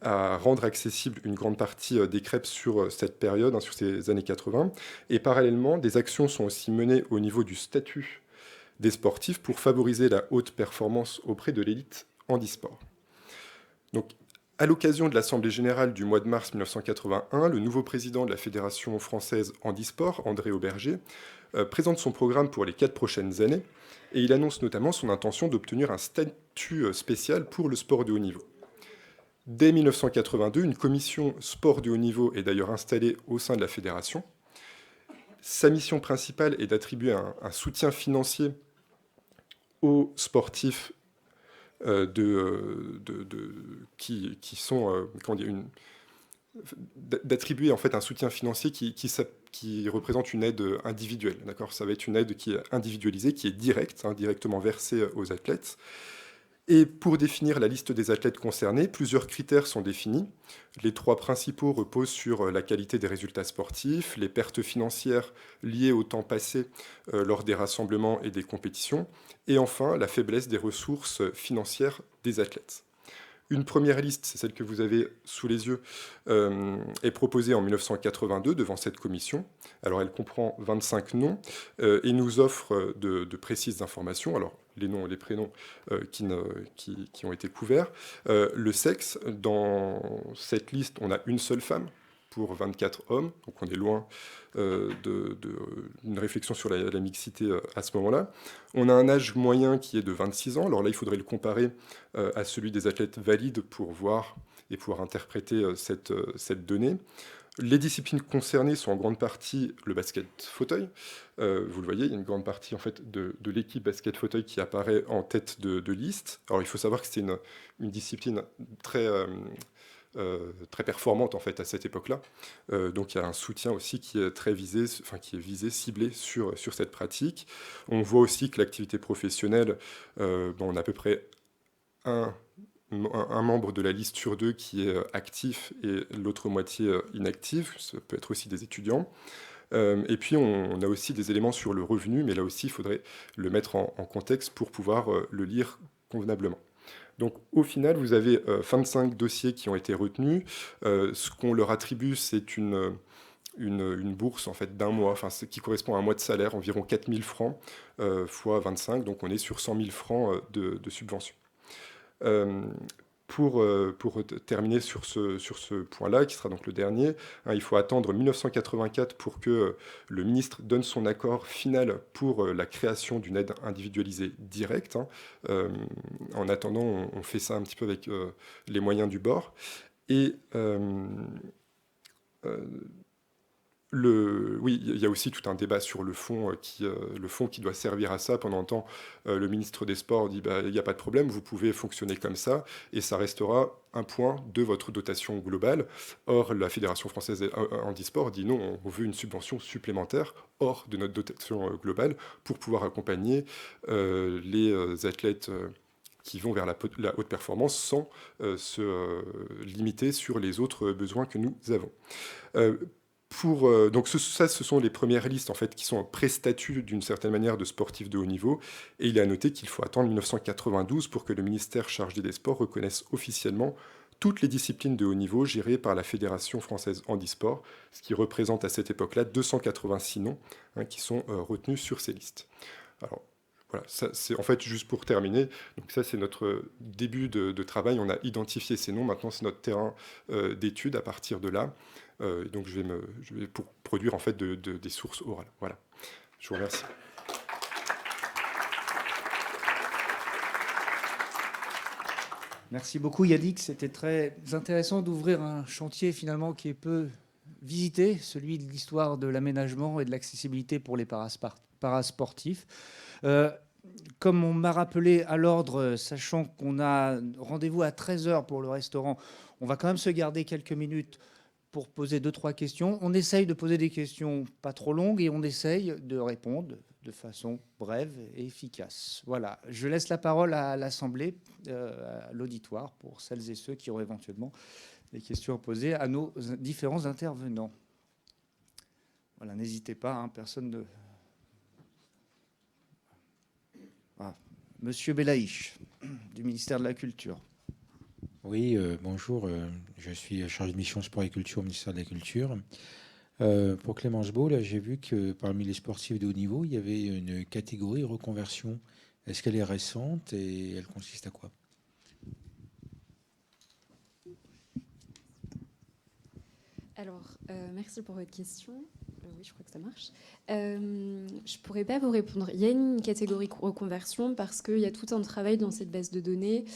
à rendre accessible une grande partie des crêpes sur cette période, sur ces années 80. Et parallèlement, des actions sont aussi menées au niveau du statut des sportifs pour favoriser la haute performance auprès de l'élite Handisport. Donc, à l'occasion de l'Assemblée générale du mois de mars 1981, le nouveau président de la Fédération française Handisport, André Auberger, présente son programme pour les 4 prochaines années, et il annonce notamment son intention d'obtenir un statut spécial pour le sport de haut niveau. Dès 1982, une commission sport de haut niveau est d'ailleurs installée au sein de la fédération. Sa mission principale est d'attribuer un soutien financier aux sportifs d'attribuer en fait un soutien financier qui représente une aide individuelle. D'accord, ça va être une aide qui est individualisée, qui est directe, directement versée aux athlètes. Et pour définir la liste des athlètes concernés, plusieurs critères sont définis. Les 3 principaux reposent sur la qualité des résultats sportifs, les pertes financières liées au temps passé lors des rassemblements et des compétitions, et enfin la faiblesse des ressources financières des athlètes. Une première liste, c'est celle que vous avez sous les yeux, est proposée en 1982 devant cette commission. Alors elle comprend 25 noms et nous offre de précises informations. Alors les noms et les prénoms qui ont été couverts. Le sexe, dans cette liste, on a une seule femme pour 24 hommes, donc on est loin d'une réflexion sur la mixité à ce moment-là. On a un âge moyen qui est de 26 ans, alors là il faudrait le comparer à celui des athlètes valides pour voir et pouvoir interpréter cette donnée. Les disciplines concernées sont en grande partie le basket fauteuil. Vous le voyez, il y a une grande partie en fait, de l'équipe basket fauteuil qui apparaît en tête de liste. Alors il faut savoir que c'était une discipline très performante en fait à cette époque-là. Donc il y a un soutien aussi qui est très visé, ciblé sur cette pratique. On voit aussi que l'activité professionnelle, on a à peu près un membre de la liste sur 2 qui est actif et l'autre moitié inactive. Ça peut être aussi des étudiants. Et puis on a aussi des éléments sur le revenu, mais là aussi il faudrait le mettre en contexte pour pouvoir le lire convenablement. Donc au final, vous avez 25 dossiers qui ont été retenus. Ce qu'on leur attribue, c'est une bourse en fait, d'1 mois, qui correspond à un mois de salaire, environ 4 000 francs fois 25, donc on est sur 100 000 francs de subvention. Pour terminer sur ce point-là, qui sera donc le dernier, il faut attendre 1984 pour que le ministre donne son accord final pour la création d'une aide individualisée directe. En attendant, on fait ça un petit peu avec les moyens du bord. Et oui, il y a aussi tout un débat sur le fonds qui doit servir à ça. Pendant un temps, le ministre des Sports dit il n'y a pas de problème, vous pouvez fonctionner comme ça, et ça restera un point de votre dotation globale. Or, la Fédération française Handisport dit non, on veut une subvention supplémentaire hors de notre dotation globale pour pouvoir accompagner les athlètes qui vont vers la haute performance sans se limiter sur les autres besoins que nous avons. Donc ce sont les premières listes en fait, qui sont en pré-statut d'une certaine manière de sportifs de haut niveau. Et il est à noter qu'il faut attendre 1992 pour que le ministère chargé des Sports reconnaisse officiellement toutes les disciplines de haut niveau gérées par la Fédération française Handisport, ce qui représente à cette époque-là 286 noms qui sont retenus sur ces listes. Alors, voilà, ça, c'est en fait juste pour terminer. Donc ça, c'est notre début de travail. On a identifié ces noms. Maintenant, c'est notre terrain d'étude à partir de là. Donc je vais pour produire en fait des sources orales. Voilà. Je vous remercie. Merci beaucoup Yannick, c'était très intéressant d'ouvrir un chantier finalement qui est peu visité, celui de l'histoire de l'aménagement et de l'accessibilité pour les parasportifs. Comme on m'a rappelé à l'ordre, sachant qu'on a rendez-vous à 13 h pour le restaurant, on va quand même se garder quelques minutes pour poser 2-3 questions. On essaye de poser des questions pas trop longues et on essaye de répondre de façon brève et efficace. Voilà, je laisse la parole à l'Assemblée, à l'auditoire, pour celles et ceux qui ont éventuellement des questions à poser à nos différents intervenants. Voilà, n'hésitez pas, hein, personne ne... Ah, Monsieur Belaïch, du ministère de la Culture. Oui, bonjour, je suis chargé de mission sport et culture au ministère de la Culture. Pour Clémence Beau, là, j'ai vu que parmi les sportifs de haut niveau, il y avait une catégorie reconversion. Est-ce qu'elle est récente et elle consiste à quoi? Alors, merci pour votre question. Oui, je crois que ça marche. Je pourrais pas vous répondre. Il y a une catégorie reconversion parce qu'il y a tout un travail dans cette base de données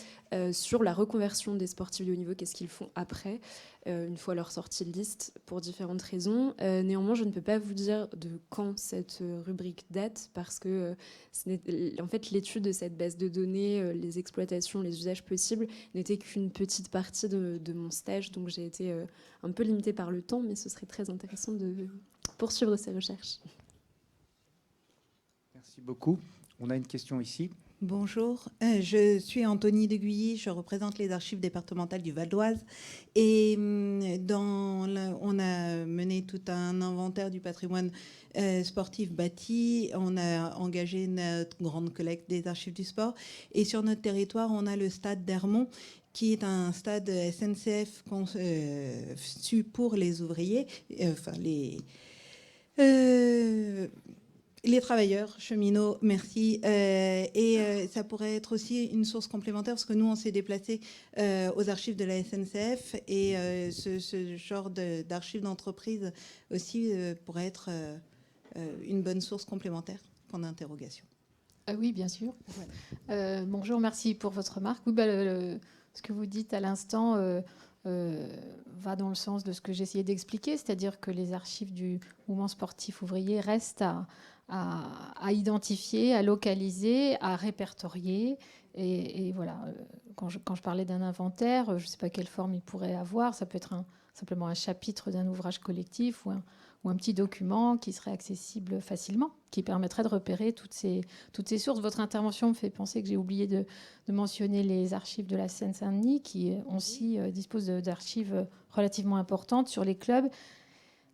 sur la reconversion des sportifs de haut niveau, qu'est-ce qu'ils font après, une fois leur sortie de liste, pour différentes raisons. Néanmoins, je ne peux pas vous dire de quand cette rubrique date parce que en fait, l'étude de cette base de données, les exploitations, les usages possibles, n'était qu'une petite partie de mon stage. Donc j'ai été un peu limitée par le temps, mais ce serait très intéressant de poursuivre ces recherches. Merci beaucoup. On a une question ici. Bonjour, je suis Anthony de Guilly, je représente les archives départementales du Val d'Oise et on a mené tout un inventaire du patrimoine sportif bâti, on a engagé notre grande collecte des archives du sport et sur notre territoire on a le stade d'Hermont qui est un stade SNCF conçu pour les ouvriers, enfin les travailleurs, cheminots, merci. Ça pourrait être aussi une source complémentaire parce que nous, on s'est déplacé aux archives de la SNCF et ce genre d'archives d'entreprise aussi pourrait être une bonne source complémentaire. Point d'interrogation. Oui, bien sûr. Bonjour, merci pour votre remarque. Oui, ce que vous dites à l'instant va dans le sens de ce que j'essayais d'expliquer, c'est-à-dire que les archives du mouvement sportif ouvrier restent à identifier, à localiser, à répertorier. Et voilà, quand je parlais d'un inventaire, je ne sais pas quelle forme il pourrait avoir. Ça peut être simplement un chapitre d'un ouvrage collectif ou un petit document qui serait accessible facilement, qui permettrait de repérer toutes ces sources. Votre intervention me fait penser que j'ai oublié de mentionner les archives de la Seine-Saint-Denis, qui aussi disposent d'archives relativement importantes sur les clubs.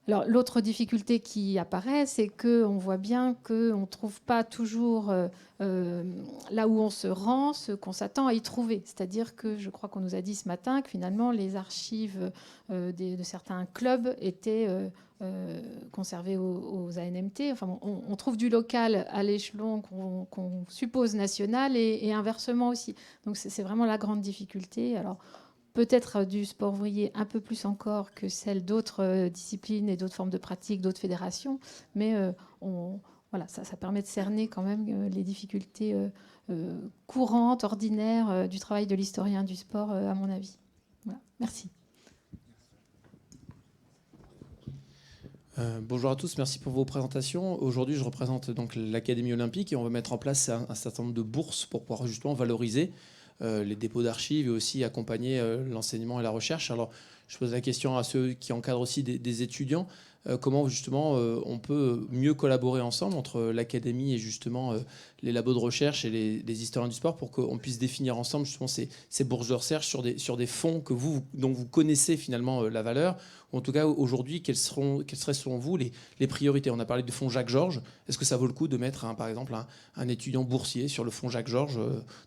Alors, l'autre difficulté qui apparaît, c'est qu'on voit bien qu'on ne trouve pas toujours là où on se rend ce qu'on s'attend à y trouver. C'est-à-dire que je crois qu'on nous a dit ce matin que finalement les archives de certains clubs étaient conservées aux ANMT. Enfin, on trouve du local à l'échelon qu'on suppose national et inversement aussi. Donc c'est vraiment la grande difficulté. Alors, peut-être du sport ouvrier un peu plus encore que celle d'autres disciplines et d'autres formes de pratiques, d'autres fédérations. Mais voilà, ça permet de cerner quand même les difficultés courantes, ordinaires du travail de l'historien du sport, à mon avis. Voilà. Merci. Bonjour à tous, merci pour vos présentations. Aujourd'hui, je représente donc l'Académie olympique et on va mettre en place un certain nombre de bourses pour pouvoir justement valoriser les dépôts d'archives et aussi accompagner l'enseignement et la recherche. Alors, je pose la question à ceux qui encadrent aussi des étudiants. Comment justement on peut mieux collaborer ensemble entre l'académie et justement les labos de recherche et les historiens du sport pour qu'on puisse définir ensemble justement ces bourses de recherche sur des fonds dont vous connaissez finalement la valeur, ou en tout cas aujourd'hui quelles seraient selon vous les priorités. On a parlé du fonds Jacques Georges. Est-ce que ça vaut le coup de mettre par exemple un étudiant boursier sur le fonds Jacques Georges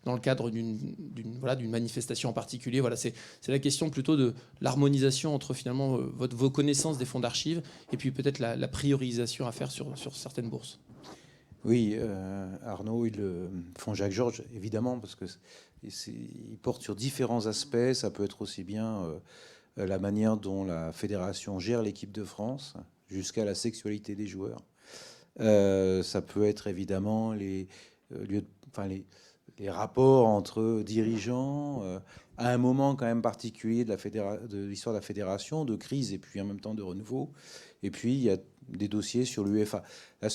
dans le cadre d'une manifestation en particulier? Voilà, c'est la question plutôt de l'harmonisation entre finalement vos connaissances des fonds d'archives et puis peut-être la priorisation à faire sur certaines bourses. Oui, Arnaud, le fonds Jacques Georges, évidemment, parce qu'il porte sur différents aspects. Ça peut être aussi bien la manière dont la fédération gère l'équipe de France, jusqu'à la sexualité des joueurs. Ça peut être évidemment les rapports entre dirigeants, à un moment quand même particulier de l'histoire de la fédération, de crise et puis en même temps de renouveau. Et puis il y a des dossiers sur l'UEFA. La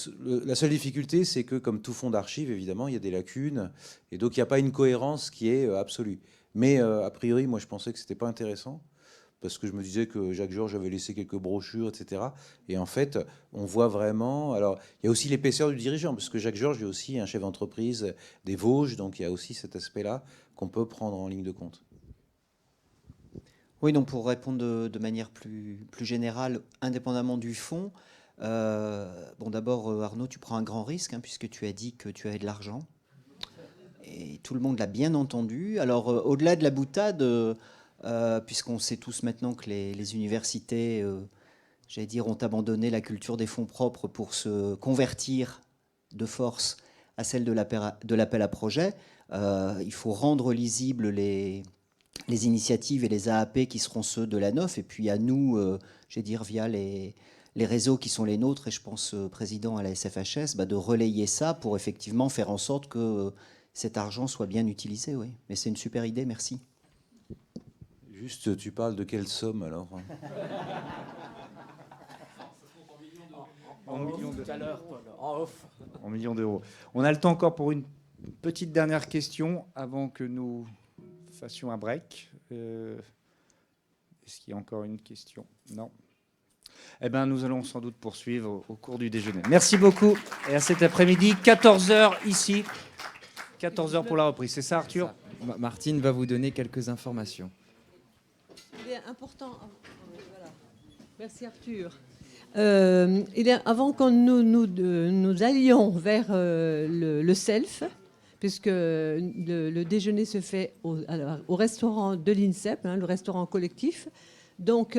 seule difficulté, c'est que comme tout fonds d'archives, évidemment, il y a des lacunes, et donc il n'y a pas une cohérence qui est absolue. Mais a priori, moi je pensais que c'était pas intéressant, parce que je me disais que Jacques Georges avait laissé quelques brochures, etc. Et en fait, on voit vraiment... Alors, il y a aussi l'épaisseur du dirigeant, parce que Jacques Georges est aussi un chef d'entreprise des Vosges, donc il y a aussi cet aspect-là qu'on peut prendre en ligne de compte. Oui, donc pour répondre de manière plus générale, indépendamment du fonds, bon, d'abord, Arnaud, tu prends un grand risque, hein, puisque tu as dit que tu avais de l'argent. Et tout le monde l'a bien entendu. Alors, au-delà de la boutade... puisqu'on sait tous maintenant que les universités, j'allais dire, ont abandonné la culture des fonds propres pour se convertir de force à celle de l'appel à projet, il faut rendre lisibles les initiatives et les AAP qui seront ceux de l'ANOF, et puis à nous, j'allais dire, via les réseaux qui sont les nôtres, et je pense, président à la SFHS, de relayer ça pour effectivement faire en sorte que cet argent soit bien utilisé. Oui. Mais c'est une super idée, merci. Juste, tu parles de quelle somme alors? En millions tout à l'heure, Paul, en off. En millions d'euros. On a le temps encore pour une petite dernière question avant que nous fassions un break. Est-ce qu'il y a encore une question? Non. Eh bien, nous allons sans doute poursuivre au cours du déjeuner. Merci beaucoup. Et à cet après-midi, 14h ici. 14h pour la reprise. C'est ça, Arthur? Martine va vous donner quelques informations. Il est important. Voilà. Merci Arthur. Avant que nous allions vers le self, puisque le déjeuner se fait au restaurant de l'INSEP, le restaurant collectif. Donc,